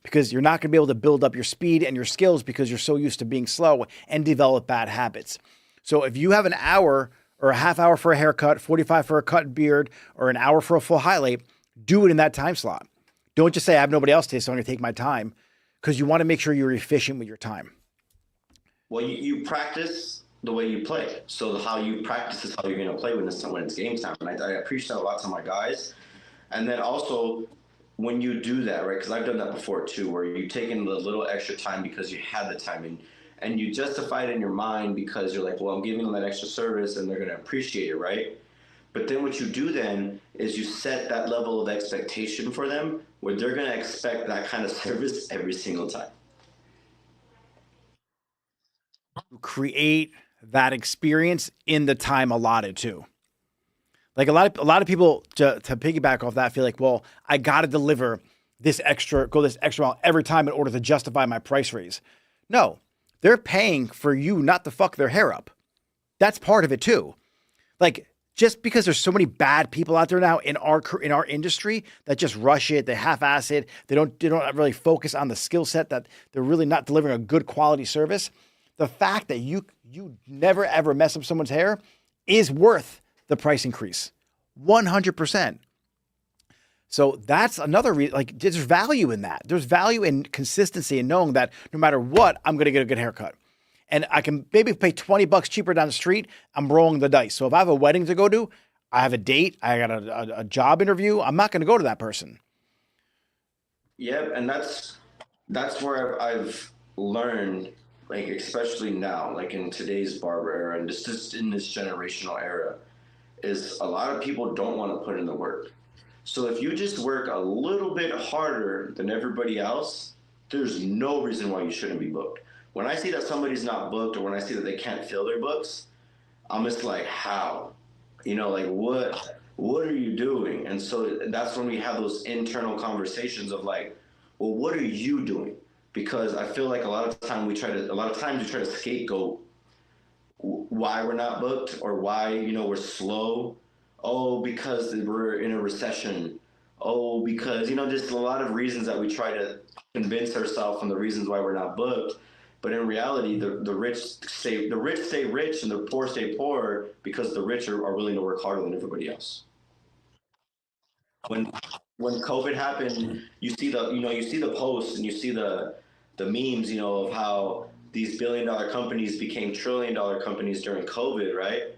because you're not going to be able to build up your speed and your skills because you're so used to being slow, and develop bad habits. So if you have an hour or a half hour for a haircut, 45 for a cut and beard, or an hour for a full highlight, do it in that time slot. Don't just say, I have nobody else today, so I'm going to take my time, because you want to make sure you're efficient with your time. Well, you practice the way you play. So how you practice is how you're going to play when it's game time. And I preach that a lot to my guys. And then also, when you do that, right, because I've done that before too, where you take in the little extra time because you had the time, and you justify it in your mind because you're like, well, I'm giving them that extra service and they're going to appreciate it, right? But then what you do then is you set that level of expectation for them where they're going to expect that kind of service every single time. Create that experience in the time allotted too. Like a lot of people, to piggyback off that, feel like, well, I got to deliver this extra mile every time in order to justify my price raise. No, they're paying for you not to fuck their hair up. That's part of it too. Like, just because there's so many bad people out there now in our industry that just rush it, they half-ass it, they don't really focus on the skill set, that they're really not delivering a good quality service. The fact that you never ever mess up someone's hair is worth the price increase, 100%. So that's another reason, like there's value in that. There's value in consistency and knowing that no matter what, I'm going to get a good haircut. And I can maybe pay $20 cheaper down the street. I'm rolling the dice. So if I have a wedding to go to, I have a date, I got a job interview, I'm not going to go to that person. Yeah, and that's where I've learned, like especially now, like in today's barber era, and just in this generational era, is a lot of people don't want to put in the work. So if you just work a little bit harder than everybody else, there's no reason why you shouldn't be booked. When I see that somebody's not booked, or when I see that they can't fill their books, I'm just like, how? Like what are you doing? And so that's when we have those internal conversations of like, well, what are you doing? Because I feel like a lot of times we try to scapegoat why we're not booked, or why we're slow. Oh, because we're in a recession. Oh, because just a lot of reasons that we try to convince ourselves on the reasons why we're not booked. But in reality, the rich stay rich and the poor stay poor because the rich are willing to work harder than everybody else. When COVID happened, you see the posts and you see the memes, of how these billion-dollar companies became trillion-dollar companies during COVID, right?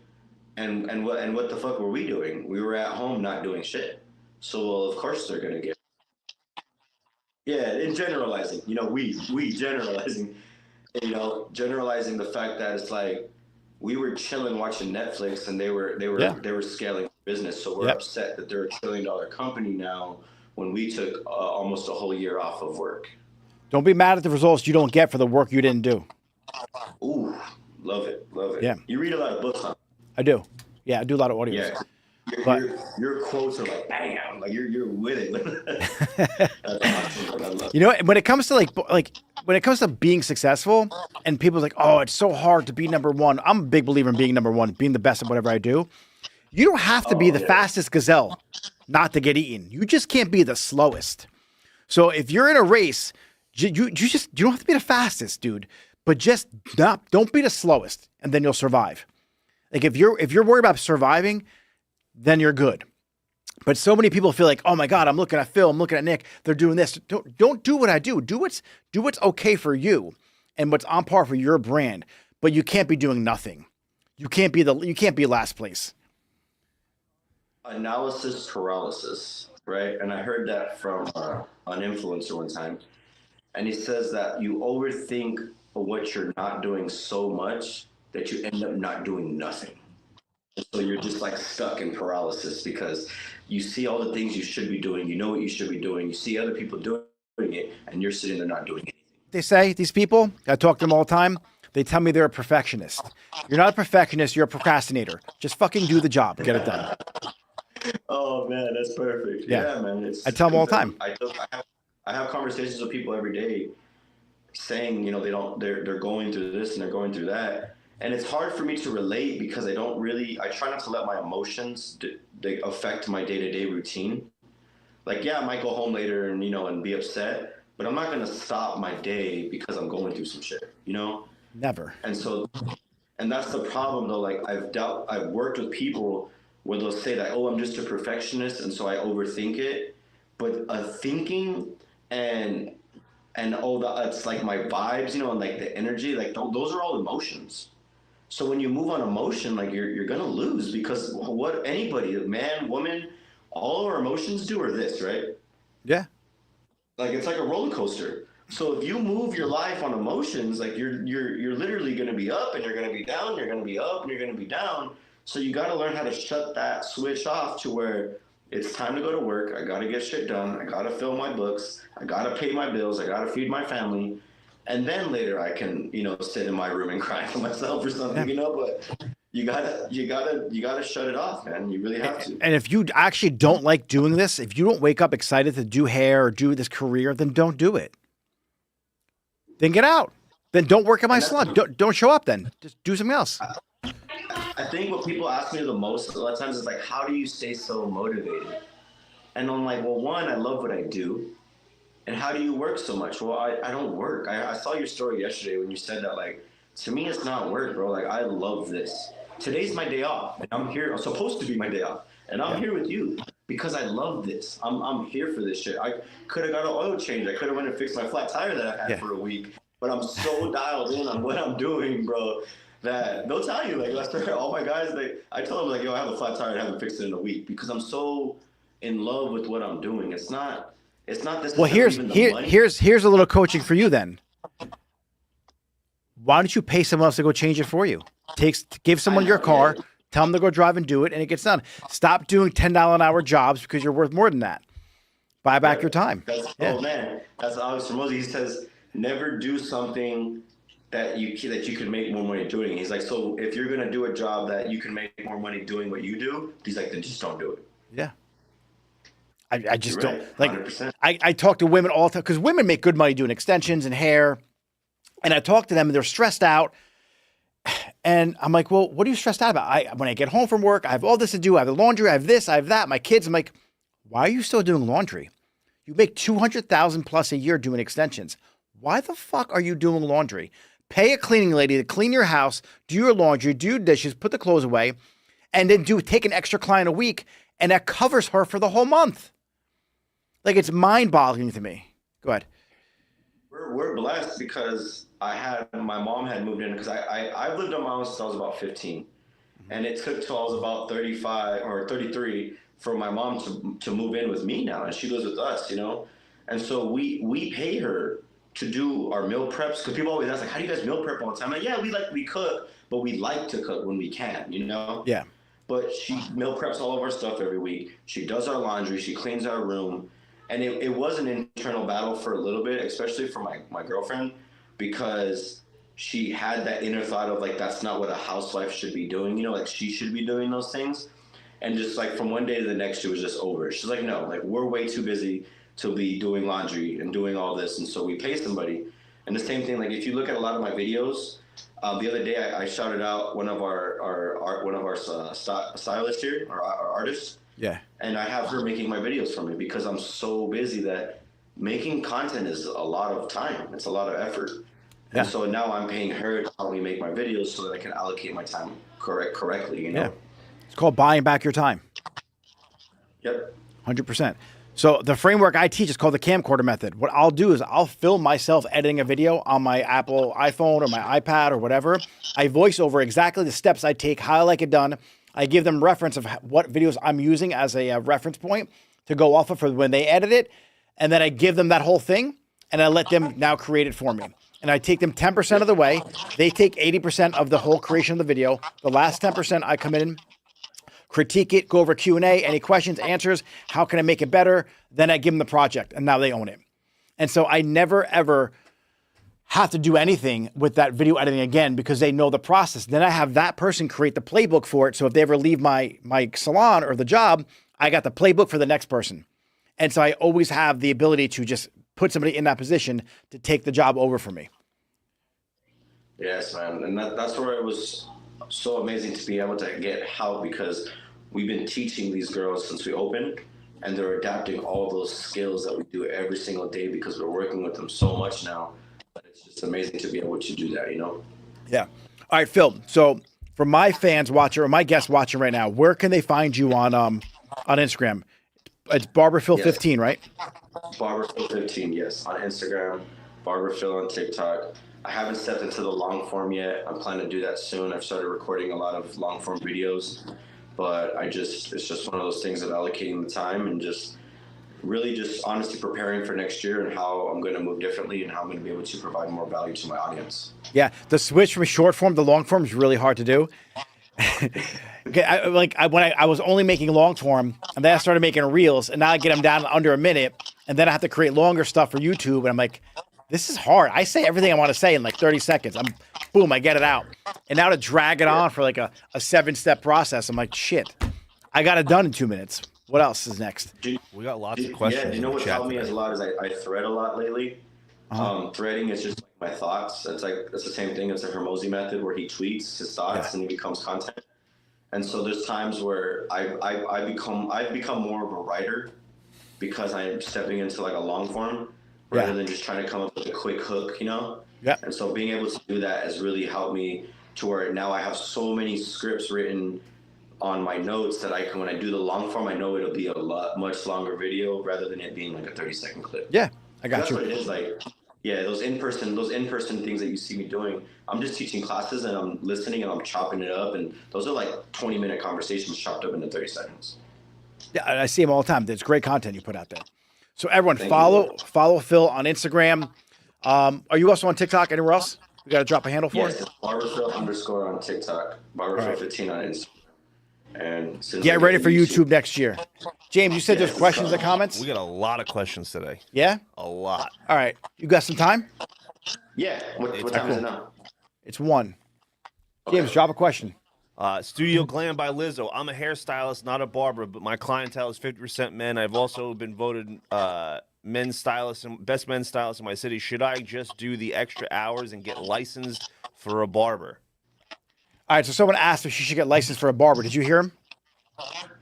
And what the fuck were we doing? We were at home not doing shit. So well, of course they're gonna get. Yeah, in generalizing, we generalizing, generalizing the fact that it's like we were chilling watching Netflix and Yeah. they were scaling business, so we're Yep. upset that they're $1 trillion company now when we took almost a whole year off of work. Don't be mad at the results you don't get for the work you didn't do. Ooh, love it, love it. Yeah. You read a lot of books, huh? I do. Yeah, I do a lot of audios. Yeah. But Your quotes are like bam, like you're with it. That's awesome. I love it. when it comes to when it comes to being successful and people's like, oh, it's so hard to be number one. I'm a big believer in being number one, being the best at whatever I do. You don't have to be the fastest gazelle not to get eaten. You just can't be the slowest. So if you're in a race, you don't have to be the fastest, dude, but just don't be the slowest, and then you'll survive. Like if you're worried about surviving, then you're good. But so many people feel like, oh my God, I'm looking at Phil, I'm looking at Nick, they're doing this. Don't do what I do. Do what's okay for you and what's on par for your brand. But you can't be doing nothing. You can't be last place. Analysis paralysis, right? And I heard that from an influencer one time, and he says that you overthink what you're not doing so much that you end up not doing nothing. So you're just like stuck in paralysis because you see all the things you should be doing, you know what you should be doing, you see other people doing it, and you're sitting there not doing anything. They say, these people, I talk to them all the time, they tell me they're a perfectionist. You're not a perfectionist, you're a procrastinator. Just fucking do the job, get it done. Oh man, that's perfect. Yeah, man. I tell them all the time. I have conversations with people every day saying, they're going through this and they're going through that. And it's hard for me to relate because I try not to let my emotions they affect my day-to-day routine. Like, yeah, I might go home later and be upset, but I'm not going to stop my day because I'm going through some shit, Never. And that's the problem though. Like I've worked with people where they'll say that, oh, I'm just a perfectionist, and so I overthink it. But thinking and it's like my vibes, and like the energy, like those are all emotions. So when you move on emotion, like you're gonna lose because what anybody, man, woman, all our emotions do are this, right? Yeah. Like it's like a roller coaster. So if you move your life on emotions, like you're literally gonna be up and you're gonna be down, you're gonna be up and you're gonna be down. So you got to learn how to shut that switch off to where it's time to go to work. I got to get shit done. I got to fill my books. I got to pay my bills. I got to feed my family. And then later I can, sit in my room and cry for myself or something, but you gotta shut it off, man. You really have to. And if you actually don't like doing this, if you don't wake up excited to do hair or do this career, then don't do it. Then get out. Then don't work at my salon. Don't show up then. Just do something else. I think what people ask me the most a lot of times is like, how do you stay so motivated? And I'm like, well, one, I love what I do. And how do you work so much? Well, I don't work. I saw your story yesterday when you said that, like, to me, it's not work, bro. Like, I love this. Today's my day off. And I'm here. I'm supposed to be my day off. And I'm here with you. because I love this. I'm here for this shit. I could have got an oil change. I could have went and fixed my flat tire that I had for a week. But I'm so dialed in on what I'm doing, bro, that they'll tell you, like, Lester, all my guys, I tell them, like, yo, I have a flat tire and I haven't fixed it in a week because I'm so in love with what I'm doing. It's not this. Well, here's a little coaching for you then. Why don't you pay someone else to go change it for you? Give someone your car, tell them to go drive and do it, and it gets done. Stop doing $10 an hour jobs because you're worth more than that. Buy back your time. Oh man, that's Alex Ramosi. He says never do something that you can make more money doing. He's like, so if you're gonna do a job that you can make more money doing what you do, he's like, then just don't do it. Yeah. I just don't like. 100%. I talk to women all the time because women make good money doing extensions and hair, and I talk to them and they're stressed out. And I'm like, well, what are you stressed out about? When I get home from work, I have all this to do. I have the laundry. I have this. I have that. My kids. I'm like, why are you still doing laundry? You make $200,000 plus a year doing extensions. Why the fuck are you doing laundry? Pay a cleaning lady to clean your house, do your laundry, do your dishes, put the clothes away, and then take an extra client a week, and that covers her for the whole month. Like, it's mind-boggling to me. Go ahead. We're blessed because my mom had moved in because I've lived on my own since I was about 15, and it took till I was about 35 or 33 for my mom to move in with me now, and she lives with us, you know, and so we pay her to do our meal preps because people always ask, like, how do you guys meal prep all the time? I'm like, yeah, we cook, but we like to cook when we can, you know. Yeah. But she meal preps all of our stuff every week. She does our laundry. She cleans our room. And it was an internal battle for a little bit, especially for my girlfriend, because she had that inner thought of, like, that's not what a housewife should be doing. You know, like, she should be doing those things. And just, like, from one day to the next, she was just over. She's like, no, like, we're way too busy to be doing laundry and doing all this. And so we pay somebody. And the same thing, like, if you look at a lot of my videos, the other day I shouted out one of our stylists here, our artists. Yeah. And I have her making my videos for me because I'm so busy that making content is a lot of time. It's a lot of effort. Yeah. And so now I'm paying her to help me make my videos so that I can allocate my time correctly, you know? Yeah. It's called buying back your time. Yep. 100%. So the framework I teach is called the camcorder method. What I'll do is I'll film myself editing a video on my Apple iPhone or my iPad or whatever. I voice over exactly the steps I take, how I like it done. I give them reference of what videos I'm using as a reference point to go off of for when they edit it. And then I give them that whole thing and I let them now create it for me. And I take them 10% of the way. They take 80% of the whole creation of the video. The last 10% I come in, critique it, go over Q&A, any questions, answers, how can I make it better? Then I give them the project and now they own it. And so I never, ever have to do anything with that video editing again because they know the process. Then I have that person create the playbook for it. So if they ever leave my salon or the job, I got the playbook for the next person. And so I always have the ability to just put somebody in that position to take the job over for me. Yes, man. And that's where it was so amazing to be able to get help because we've been teaching these girls since we opened and they're adapting all those skills that we do every single day because we're working with them so much now. It's just amazing to be able to do that, you know? Yeah. All right, Phil. So for my fans watching or my guests watching right now, where can they find you on Instagram? It's BarberPhil15, right? BarberPhil15, yes. On Instagram, BarberPhil on TikTok. I haven't stepped into the long form yet. I'm planning to do that soon. I've started recording a lot of long form videos, but it's just one of those things of allocating the time and just really just honestly preparing for next year and how I'm going to move differently and how I'm going to be able to provide more value to my audience. Yeah. The switch from short form to long form is really hard to do. When I was only making long form and then I started making reels and now I get them down under a minute and then I have to create longer stuff for YouTube. And I'm like, this is hard. I say everything I want to say in like 30 seconds. Boom, I get it out. And now to drag it on for like a 7-step process, I'm like, shit, I got it done in 2 minutes. What else is next? We got lots of questions. Yeah, you know what's helped me as a lot is I thread a lot lately. Threading is just like my thoughts. It's the same thing as the Hermosi method where he tweets his thoughts and he becomes content. And so there's times where I've become more of a writer because I'm stepping into like a long form rather than just trying to come up with a quick hook, you know? Yeah. And so being able to do that has really helped me to where now I have so many scripts written on my notes that I can, when I do the long form, I know it'll be a much longer video rather than it being like a 30-second clip. Yeah, I got That's you. what it is like. Yeah, those in-person things that you see me doing, I'm just teaching classes and I'm listening and I'm chopping it up, and those are like 20-minute conversations chopped up into 30 seconds. Yeah, I see them all the time. There's great content you put out there. So everyone, Thank follow Phil on Instagram. Are you also on TikTok? Anywhere else? We got to drop a handle for Yes, it. barberphil_ on TikTok, barberphil right. 15 on Instagram. And since Get I ready get for YouTube next year. James, you said there's Yes, questions and comments? We got a lot of questions today. Yeah? A lot. All right. You got some time? Yeah. What time is it now? It's 1. James, drop a question. Studio Glam by Lizzo. I'm a hairstylist, not a barber, but my clientele is 50% men. I've also been voted men's stylist and best men's stylist in my city. Should I just do the extra hours and get licensed for a barber? All right. So someone asked if she should get licensed for a barber. Did you hear him?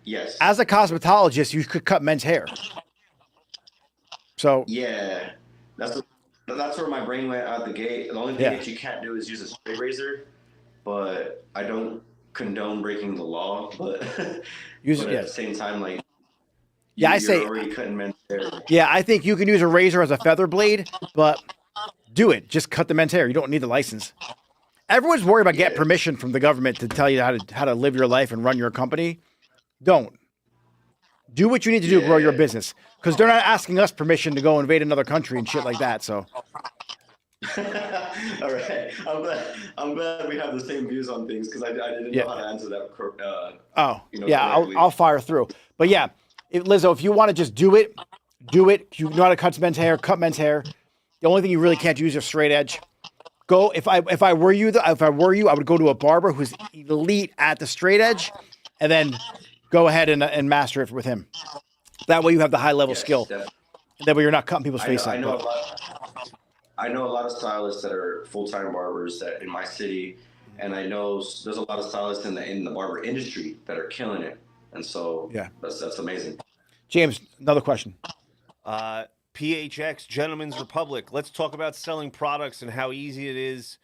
Yes. As a cosmetologist, you could cut men's hair. So Yeah, that's where my brain went out the gate. The only thing that you can't do is use a straight razor, but I don't condone breaking the law. But at the same time, like I you're say already cutting men's hair. Yeah, I think you can use a razor as a feather blade, but do it. Just cut the men's hair. You don't need the license. Everyone's worried about getting permission from the government to tell you how to live your life and run your company. Don't. Do what you need to do to grow your business, because they're not asking us permission to go invade another country and shit like that. So. All right, I'm glad we have the same views on things, because I didn't know how to answer that. I'll fire through. But yeah, Lizzo, if you want to just do it. If you know how to cut men's hair, cut men's hair. The only thing you really can't use is straight edge. Go if I were you, I would go to a barber who's elite at the straight edge, and then go ahead and master it with him. That way you have the high level skill. Definitely. That way you're not cutting people's face. I know a lot of stylists that are full-time barbers that in my city, and I know there's a lot of stylists in the barber industry that are killing it, and so that's amazing. James, another question. PHX, Gentleman's Republic. Let's talk about selling products and how easy it is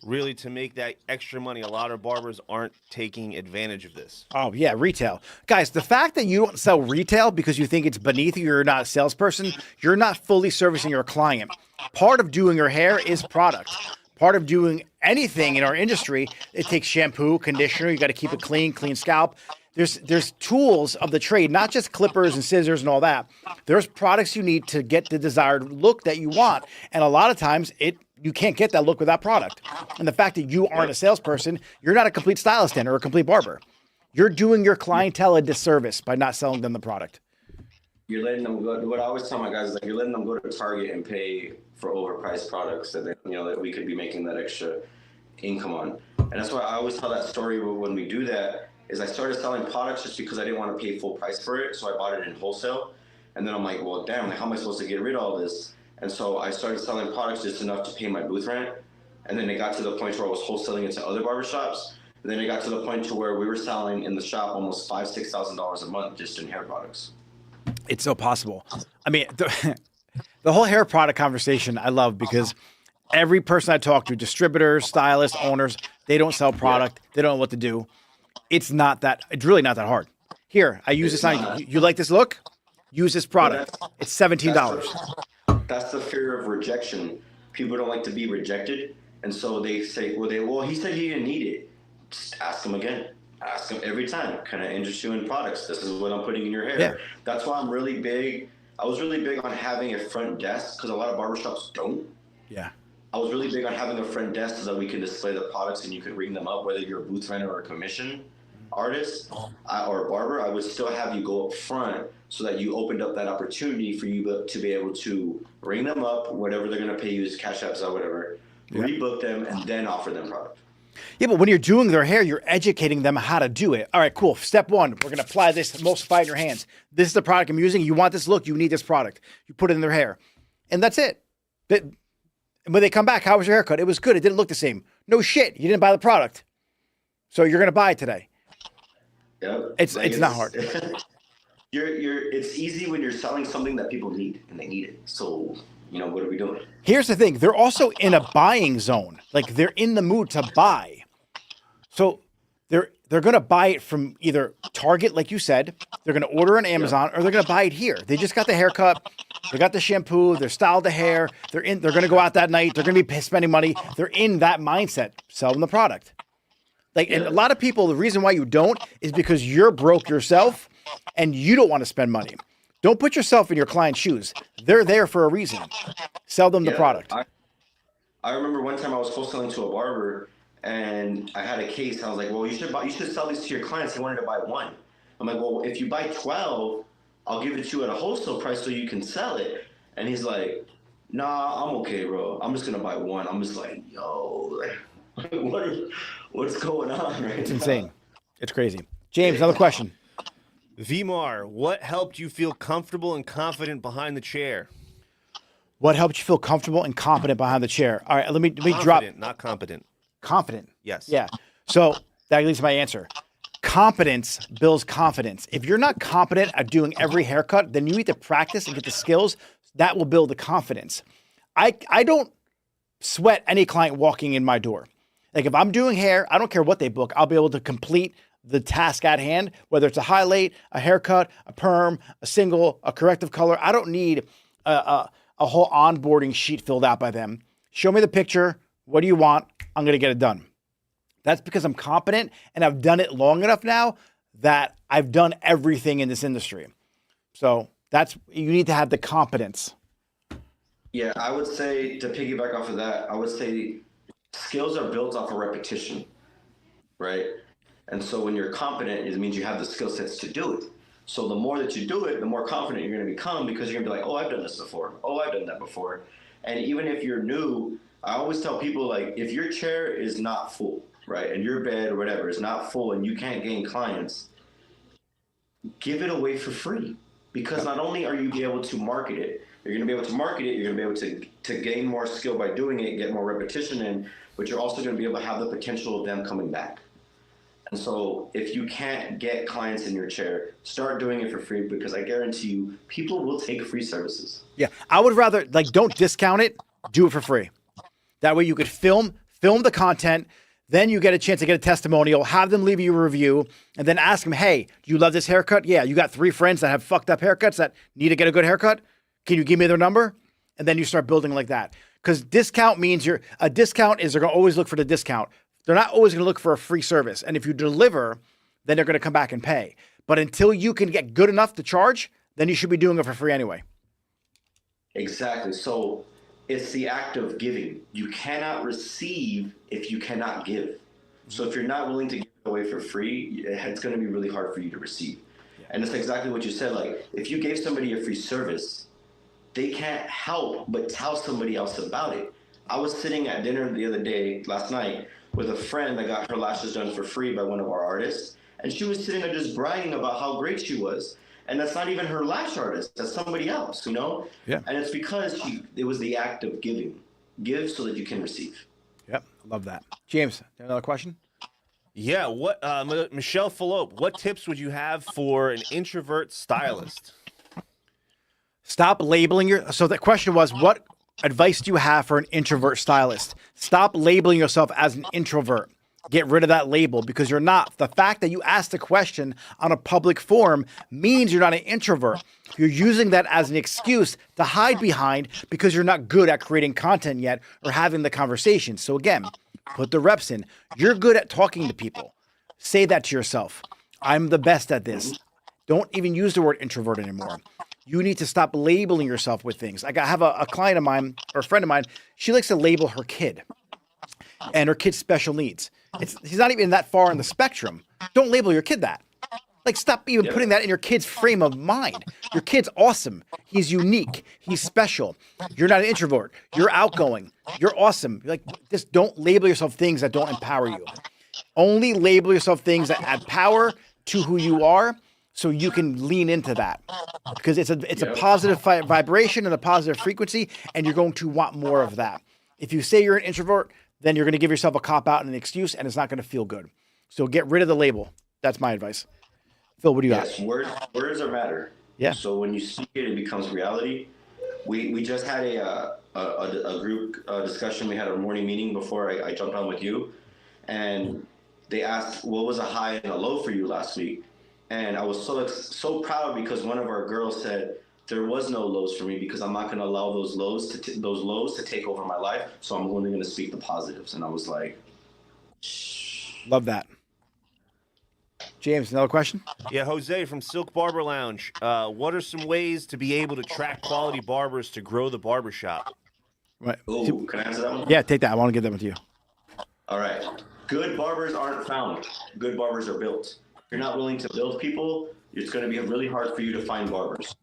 really to make that extra money. A lot of barbers aren't taking advantage of this. Oh, yeah, retail. Guys, the fact that you don't sell retail because you think it's beneath you, you're not a salesperson, you're not fully servicing your client. Part of doing your hair is product. Part of doing anything in our industry, it takes shampoo, conditioner, you got to keep it clean scalp. There's tools of the trade, not just clippers and scissors and all that. There's products you need to get the desired look that you want. And a lot of times you can't get that look without product. And the fact that you aren't a salesperson, you're not a complete stylist then or a complete barber. You're doing your clientele a disservice by not selling them the product. You're letting them go. What I always tell my guys is like, you're letting them go to Target and pay for overpriced products that that we could be making that extra income on. And that's why I always tell that story when we do that. Is I started selling products just because I didn't want to pay full price for it, so I bought it in wholesale. And then I'm like, well, damn, how am I supposed to get rid of all this? And so I started selling products just enough to pay my booth rent. And then it got to the point where I was wholesaling it to other barbershops. And then it got to the point to where we were selling in the shop almost $5,000-$6,000 a month just in hair products. It's so possible. I mean, the whole hair product conversation I love, because every person I talk to, distributors, stylists, owners, they don't sell product. They don't know what to do. It's really not that hard. Here, I use this on you. You like this look? Use this product. It's $17. That's the fear of rejection. People don't like to be rejected. And so they say, well, he said he didn't need it. Just ask him again. Ask him every time. Can I interest you in products? This is what I'm putting in your hair. Yeah. That's why I'm really big. I was really big on having a front desk, because a lot of barbershops don't. Yeah. I was really big on having a front desk so that we can display the products and you could ring them up, whether you're a booth renter or a commission artist or a barber. I would still have you go up front so that you opened up that opportunity for you to be able to ring them up, whatever they're going to pay you, is Cash Apps or whatever, rebook them, and then offer them product. Yeah, but when you're doing their hair, you're educating them how to do it. All right, cool. Step 1, we're going to apply this, emulsify in your hands. This is the product I'm using. You want this look, you need this product. You put it in their hair. And that's it. When they come back, how was your haircut? It was good. It didn't look the same. No shit. You didn't buy the product. So you're going to buy it today. Yep. It's not hard. It's easy when you're selling something that people need, and they need it. So, what are we doing? Here's the thing. They're also in a buying zone. Like, they're in the mood to buy. So they're going to buy it from either Target, like you said, they're going to order on Amazon, or they're going to buy it here. They just got the haircut, they got the shampoo, they're styled the hair, they're going to go out that night, they're going to be spending money. They're in that mindset, sell them the product. Like, and a lot of people, the reason why you don't is because you're broke yourself and you don't want to spend money. Don't put yourself in your client's shoes. They're there for a reason. Sell them the product. I remember one time I was wholesaling to a barber and I had a case. I was like, well, you should sell these to your clients. He wanted to buy one. I'm like, well, if you buy 12, I'll give it to you at a wholesale price so you can sell it. And he's like, nah, I'm okay, bro. I'm just going to buy one. I'm just like, yo, what's going on right It's now? insane. It's crazy. James, another question. Vmar, what helped you feel comfortable and confident behind the chair? What helped you feel comfortable and confident behind the chair? All right, let me drop. Confident, not competent. Confident. Yes. Yeah. So that leads to my answer. Competence builds confidence. If you're not competent at doing every haircut, then you need to practice and get the skills. That will build the confidence. I don't sweat any client walking in my door. Like, if I'm doing hair, I don't care what they book. I'll be able to complete the task at hand, whether it's a highlight, a haircut, a perm, a single, a corrective color. I don't need a whole onboarding sheet filled out by them. Show me the picture. What do you want? I'm going to get it done. That's because I'm competent and I've done it long enough now that I've done everything in this industry. So you need to have the competence. Yeah, I would say, to piggyback off of that, I would say skills are built off of repetition, right? And so when you're competent, it means you have the skill sets to do it. So the more that you do it, the more confident you're going to become, because you're going to be like, oh, I've done this before. Oh, I've done that before. And even if you're new, I always tell people, like, if your chair is not full, right, and your bed or whatever is not full and you can't gain clients, give it away for free. Because not only are you be able to market it, you're going to be able to market it, you're going to be able to gain more skill by doing it, get more repetition in, but you're also going to be able to have the potential of them coming back. And so if you can't get clients in your chair, start doing it for free, because I guarantee you people will take free services. Yeah. I would rather, like, don't discount it, do it for free. That way you could film the content. Then you get a chance to get a testimonial, have them leave you a review, and then ask them, hey, do you love this haircut? Yeah. You got 3 friends that have fucked up haircuts that need to get a good haircut. Can you give me their number? And then you start building like that. Because discount means they're going to always look for the discount. They're not always going to look for a free service. And if you deliver, then they're going to come back and pay. But until you can get good enough to charge, then you should be doing it for free anyway. Exactly. So it's the act of giving. You cannot receive if you cannot give. So if you're not willing to give it away for free, it's going to be really hard for you to receive. Yeah. And it's exactly what you said. Like, if you gave somebody a free service, they can't help but tell somebody else about it. I was sitting at dinner last night, with a friend that got her lashes done for free by one of our artists. And she was sitting there just bragging about how great she was. And that's not even her lash artist, that's somebody else, you know? Yeah. And it's because it was the act of giving. Give so that you can receive. Yep. I love that. James, another question? Yeah. What, Michelle Fallop, what tips would you have for an introvert stylist? Stop labeling so the question was, what advice do you have for an introvert stylist? Stop labeling yourself as an introvert. Get rid of that label, because you're not. The fact that you asked a question on a public forum means you're not an introvert. You're using that as an excuse to hide behind because you're not good at creating content yet or having the conversation. So again, put the reps in. You're good at talking to people. Say that to yourself. I'm the best at this. Don't even use the word introvert anymore. You need to stop labeling yourself with things. Like, I have a client of mine, or a friend of mine, she likes to label her kid and her kid's special needs. He's not even that far in the spectrum. Don't label your kid that. Like, stop even putting that in your kid's frame of mind. Your kid's awesome. He's unique. He's special. You're not an introvert. You're outgoing. You're awesome. Like, just don't label yourself things that don't empower you. Only label yourself things that add power to who you are, so you can lean into that, because it's a positive vibration and a positive frequency, and you're going to want more of that. If you say you're an introvert, then you're going to give yourself a cop-out and an excuse, and it's not going to feel good. So get rid of the label. That's my advice. Phil, what do you got? Words are matter. Yeah. So when you speak it, it becomes reality. We just had a group discussion. We had a morning meeting before I jumped on with you, and they asked, what was a high and a low for you last week? And I was so proud because one of our girls said, there was no lows for me because I'm not going to allow those lows to take over my life. So I'm only going to speak the positives. And I was like, Love that. James, another question? Yeah, Jose from Silk Barber Lounge. What are some ways to be able to track quality barbers to grow the barbershop? Right. ooh, can I answer that one? Yeah, take that. I want to give that one to you. All right. Good barbers aren't found. Good barbers are built. If you're not willing to build people, it's going to be really hard for you to find barbers.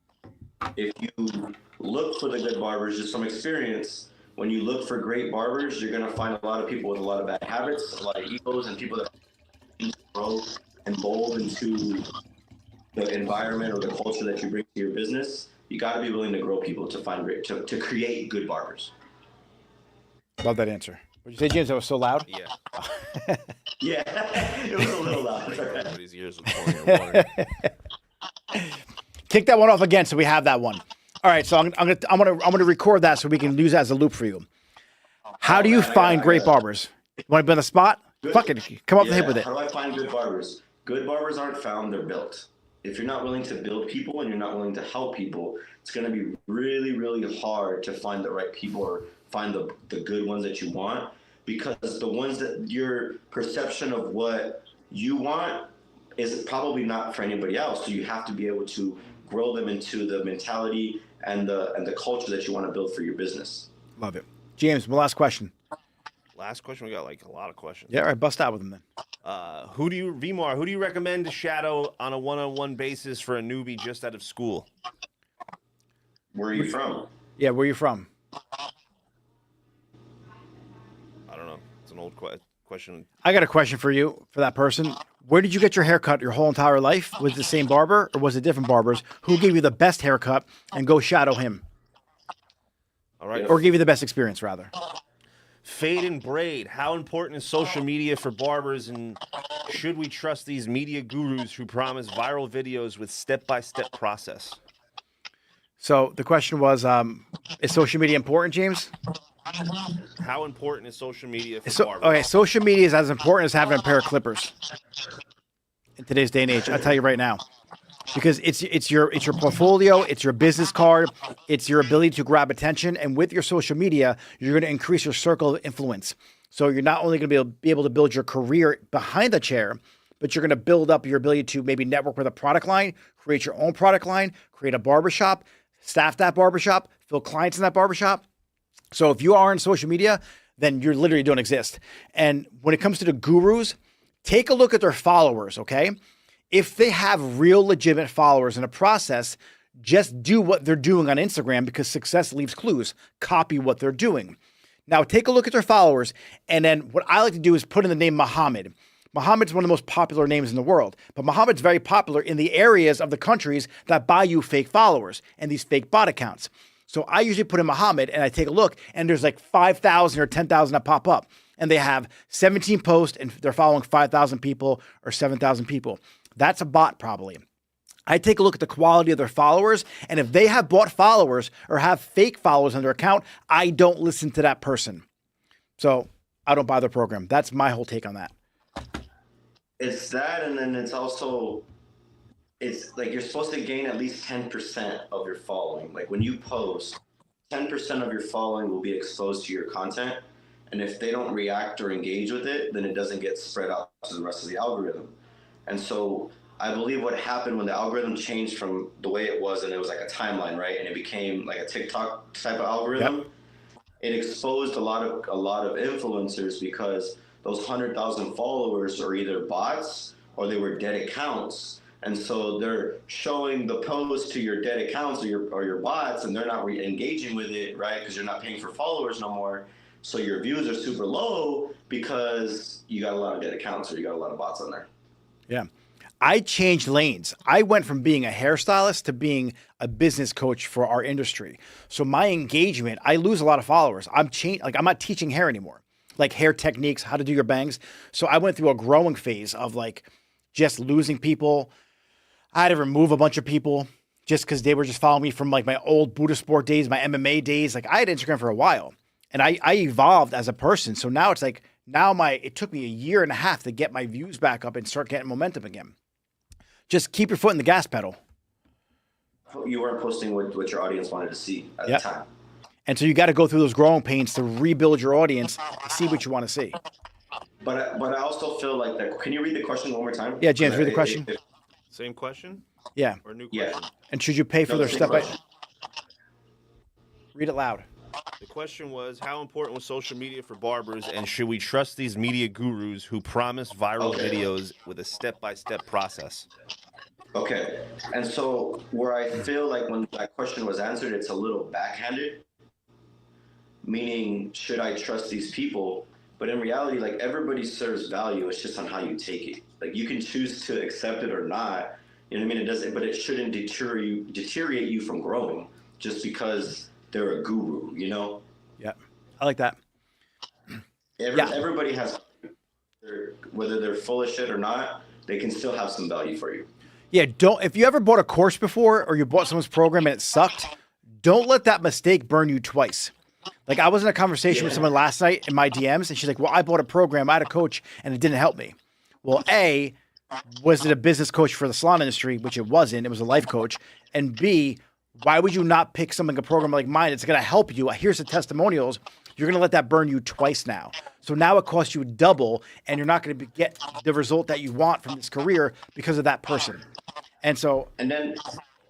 If you look for the good barbers, just from experience, when you look for great barbers, you're going to find a lot of people with a lot of bad habits, a lot of egos, and people that grow and mold into the environment or the culture that you bring to your business. You got to be willing to grow people to find to create good barbers. Love that answer. Would you say, James, that was so loud? Yeah. Yeah, it was a little loud. Everybody's ears are pouring water. Kick that one off again so we have that one. All right, so I'm gonna record that so we can use that as a loop for you. How do you find great barbers? You want to be on the spot? Fuck it, come off the hip with it. How do I find good barbers? Good barbers aren't found, they're built. If you're not willing to build people and you're not willing to help people, it's going to be really, really hard to find the right people or find the good ones that you want, because the ones that your perception of what you want is probably not for anybody else. So you have to be able to grow them into the mentality and the culture that you want to build for your business. Love it. James, my last question. Last question. We got like a lot of questions. Yeah, all right, bust out with them then. Who do you recommend to shadow on a one-on-one basis for a newbie just out of school? Where are you from? Yeah, where are you from? I don't know. It's an old question. I got a question for you, for that person. Where did you get your haircut your whole entire life? Was it the same barber or was it different barbers? Who gave you the best haircut, and go shadow him? All right. Or gave you the best experience, rather. Fade and braid. How important is social media for barbers, and should we trust these media gurus who promise viral videos with step-by-step process? So the question was, is social media important, James? How important is social media for barbers? Okay, social media is as important as having a pair of clippers in today's day and age. I'll tell you right now, because it's your portfolio, it's your business card, it's your ability to grab attention, and with your social media, you're going to increase your circle of influence. So you're not only going to be able to build your career behind the chair, but you're going to build up your ability to maybe network with a product line, create your own product line, create a barbershop, staff that barbershop, fill clients in that barbershop. So if you are on social media, then you literally don't exist. And when it comes to the gurus, take a look at their followers, okay? If they have real legitimate followers in a process, just do what they're doing on Instagram, because success leaves clues. Copy what they're doing. Now take a look at their followers, and then what I like to do is put in the name Muhammad. Muhammad's one of the most popular names in the world, but Muhammad's very popular in the areas of the countries that buy you fake followers and these fake bot accounts. So I usually put in Muhammad and I take a look, and there's like 5,000 or 10,000 that pop up, and they have 17 posts and they're following 5,000 people or 7,000 people. That's a bot probably. I take a look at the quality of their followers, and if they have bought followers or have fake followers on their account, I don't listen to that person. So I don't buy their program. That's my whole take on that. It's that, and then it's also, it's like you're supposed to gain at least 10% of your following. Like when you post, 10% of your following will be exposed to your content. And if they don't react or engage with it, then it doesn't get spread out to the rest of the algorithm. And so I believe what happened when the algorithm changed from the way it was, and it was like a timeline, right? And it became like a TikTok type of algorithm. Yep. It exposed a lot of influencers, because those 100,000 followers are either bots or they were dead accounts. And so they're showing the post to your dead accounts or your bots, and they're not engaging with it, right? Because you're not paying for followers no more. So your views are super low because you got a lot of dead accounts or you got a lot of bots on there. Yeah. I changed lanes. I went from being a hairstylist to being a business coach for our industry. So my engagement, I lose a lot of followers. I'm not teaching hair anymore, like hair techniques, how to do your bangs. So I went through a growing phase of like just losing people. I had to remove a bunch of people just because they were just following me from like my old Buddha sport days, my MMA days. Like I had Instagram for a while, and I evolved as a person. So now it's like, Now it took me a year and a half to get my views back up and start getting momentum again. Just keep your foot in the gas pedal. You weren't posting what your audience wanted to see at Yep. the time. And so you got to go through those growing pains to rebuild your audience to see what you want to see. But I also feel like that. Can you read the question one more time? Yeah, James, read the question. Same question? Yeah. Or new Yeah. question? And should you pay for No, their same step by? question. Read it loud. The question was, how important was social media for barbers, and should we trust these media gurus who promise viral Okay. videos with a step-by-step process? Okay. And so where I feel like when that question was answered, it's a little backhanded, meaning should I trust these people? But in reality, like everybody serves value. It's just on how you take it. Like you can choose to accept it or not. You know what I mean? It doesn't, but it shouldn't deteriorate you from growing just because they're a guru, you know? Yeah. I like that. Everybody has, whether they're full of shit or not, they can still have some value for you. Yeah. If you ever bought a course before or you bought someone's program and it sucked, don't let that mistake burn you twice. Like I was in a conversation with someone last night in my DMs and she's like, well, I bought a program, I had a coach and it didn't help me. Well, A, was it a business coach for the salon industry, which it wasn't, it was a life coach. And B, why would you not pick something, a program like mine? It's going to help you. Here's the testimonials. You're going to let that burn you twice now. So now it costs you double and you're not going to get the result that you want from this career because of that person. And so, and then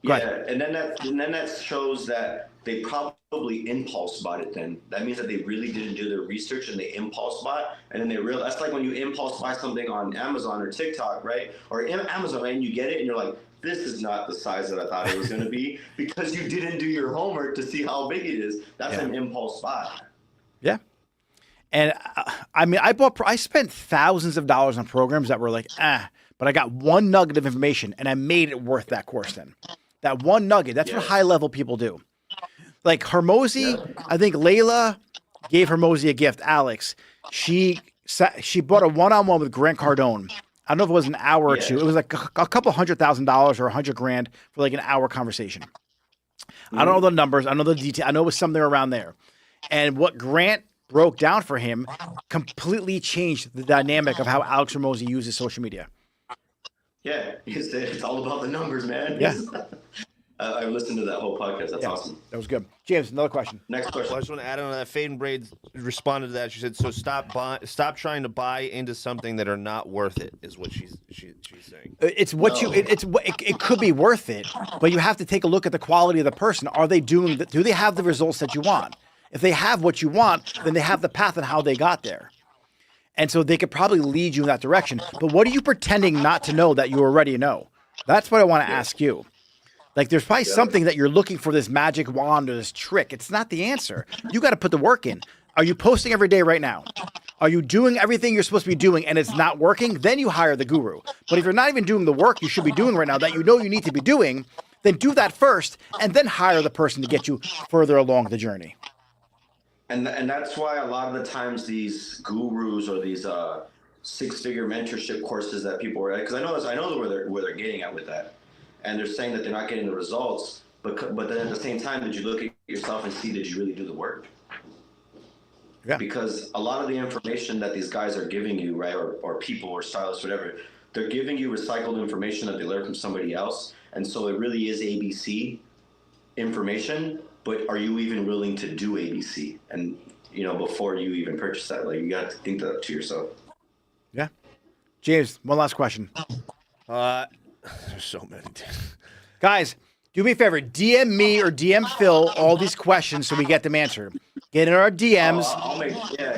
that shows that they probably impulse bought it. Then that means that they really didn't do their research and they impulse bought, and then they realize. That's like when you impulse buy something on Amazon or TikTok, right? Or Amazon, and you get it and you're like, this is not the size that I thought it was going to be because you didn't do your homework to see how big it is. That's an impulse buy. Yeah. And I mean, I spent thousands of dollars on programs that were like, but I got one nugget of information and I made it worth that course then. That one nugget, that's what high level people do. Like Hermosi, I think Layla gave Hermosi a gift, Alex. She bought a one-on-one with Grant Cardone. I don't know if it was an hour or two. It was like a couple $100,000 or $100,000 for like an hour conversation. I don't know the numbers. I know the detail. I know it was something around there. And what Grant broke down for him completely changed the dynamic of how Alex Hermosi uses social media. Yeah, it's all about the numbers, man. Yeah. I've listened to that whole podcast. That's awesome. That was good. James, another question. Next question. Well, I just want to add on that. Fade and Braid responded to that. She said, "So stop trying to buy into something that are not worth it." Is what she's saying. It's what it could be worth it, but you have to take a look at the quality of the person. Are they do they have the results that you want? If they have what you want, then they have the path and how they got there. And so they could probably lead you in that direction. But what are you pretending not to know that you already know? That's what I want to ask you. Like there's probably something that you're looking for, this magic wand or this trick. It's not the answer. You got to put the work in. Are you posting every day right now? Are you doing everything you're supposed to be doing and it's not working? Then you hire the guru. But if you're not even doing the work you should be doing right now that you know you need to be doing, then do that first and then hire the person to get you further along the journey. And that's why a lot of the times these gurus or these six-figure mentorship courses that people are at, because I know where they're getting at with that, and they're saying that they're not getting the results, but then at the same time, did you look at yourself and see, did you really do the work? Yeah. Because a lot of the information that these guys are giving you, right, or people or stylists, whatever, they're giving you recycled information that they learned from somebody else, and so it really is ABC information. But are you even willing to do ABC? And, before you even purchase that, like you got to think that to yourself. Yeah. James, one last question. There's so many. Guys, do me a favor. DM me or DM Phil all these questions so we get them answered. Get in our DMs.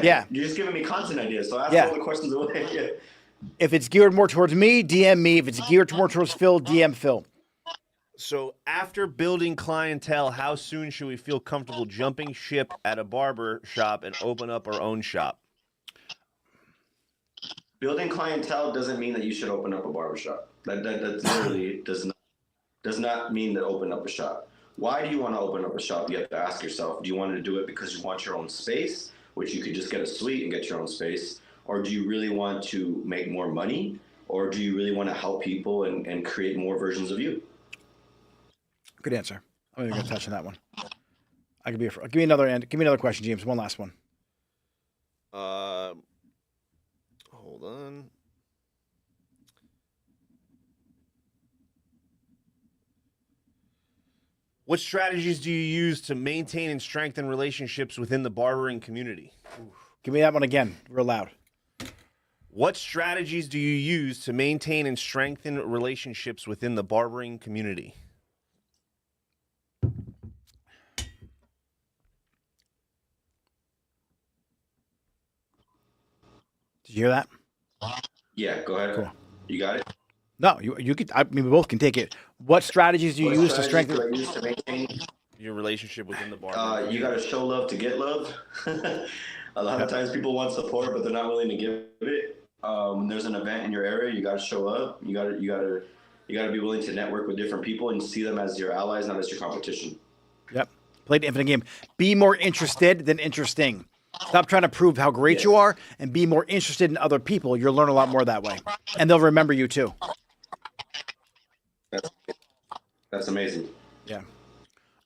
Yeah. You're just giving me content ideas, so ask all the questions away. Yeah. If it's geared more towards me, DM me. If it's geared more towards Phil, DM Phil. So after building clientele, how soon should we feel comfortable jumping ship at a barber shop and open up our own shop? Building clientele doesn't mean that you should open up a barber shop. That literally does not mean to open up a shop. Why do you want to open up a shop? You have to ask yourself, do you want to do it because you want your own space, which you could just get a suite and get your own space? Or do you really want to make more money? Or do you really want to help people and create more versions of you? Good answer. I'm even gonna touch on that one. Give me another question, James. One last one. Hold on. What strategies do you use to maintain and strengthen relationships within the barbering community? Give me that one again, real loud. What strategies do you use to maintain and strengthen relationships within the barbering community? Did you hear that? Yeah, go ahead. Cool. You got it? No, you could. I mean, we both can take it. What strategies do you use to strengthen? What strategies do I use to maintain? Your relationship within the barbering You got to show love to get love. A lot of times people want support, but they're not willing to give it. There's an event in your area, you got to show up. You got to be willing to network with different people and see them as your allies, not as your competition. Yep. Play the infinite game. Be more interested than interesting. Stop trying to prove how great you are and be more interested in other people. You'll learn a lot more that way. And they'll remember you too. That's amazing. Yeah.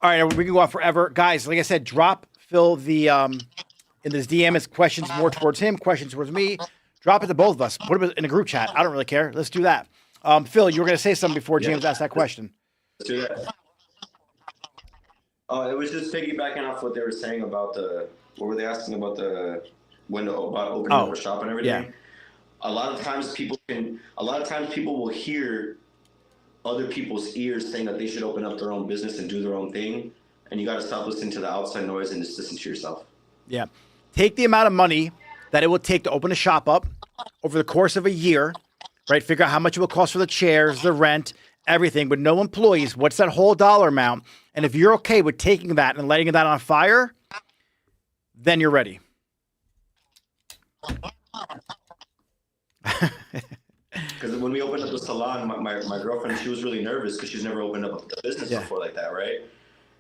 All right, we can go on forever. Guys, like I said, drop Phil the in this DM is questions more towards him, questions towards me. Drop it to both of us. Put it in a group chat. I don't really care. Let's do that. Phil, you were going to say something before James asked that question. Let's do that. Oh, it was just piggybacking off what they were saying about what were they asking about the window, about opening up a shop and everything? Yeah. A lot of times people will hear other people's ears saying that they should open up their own business and do their own thing. And you got to stop listening to the outside noise and just listen to yourself. Yeah. Take the amount of money that it will take to open a shop up over the course of a year, right? Figure out how much it will cost for the chairs, the rent, everything, with no employees. What's that whole dollar amount? And if you're okay with taking that and letting that on fire, then you're ready. Because when we opened up the salon, my girlfriend, she was really nervous because she's never opened up a business before like that, right?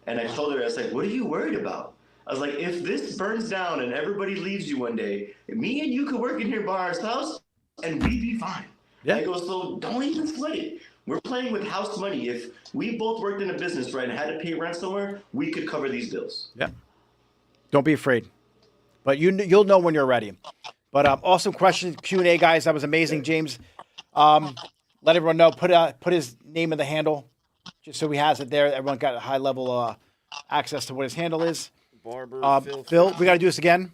And I told her, I was like, what are you worried about? I was like, if this burns down and everybody leaves you one day, me and you could work in here by ourselves and we'd be fine. Yeah. I go, so don't even sweat it. We're playing with house money. If we both worked in a business, right, and had to pay rent somewhere, we could cover these bills. Yeah. Don't be afraid. But you'll know when you're ready. But awesome question, Q&A, guys. That was amazing, James. Let everyone know. Put his name in the handle, just so he has it there. Everyone got a high level access to what his handle is. Barber, Phil, we got to do this again.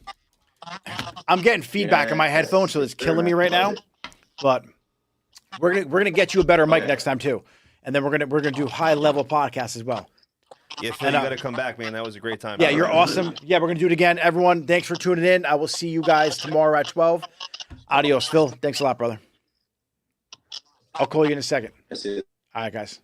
I'm getting feedback on my headphones, so it's killing me right now. But we're gonna get you a better mic next time too, and then we're gonna do high level podcasts as well. Yeah, Phil, you got to come back, man. That was a great time. Yeah, you're awesome. Yeah, we're gonna do it again. Everyone, thanks for tuning in. I will see you guys tomorrow at 12. Adios, Phil. Thanks a lot, brother. I'll call you in a second. That's it. All right, guys.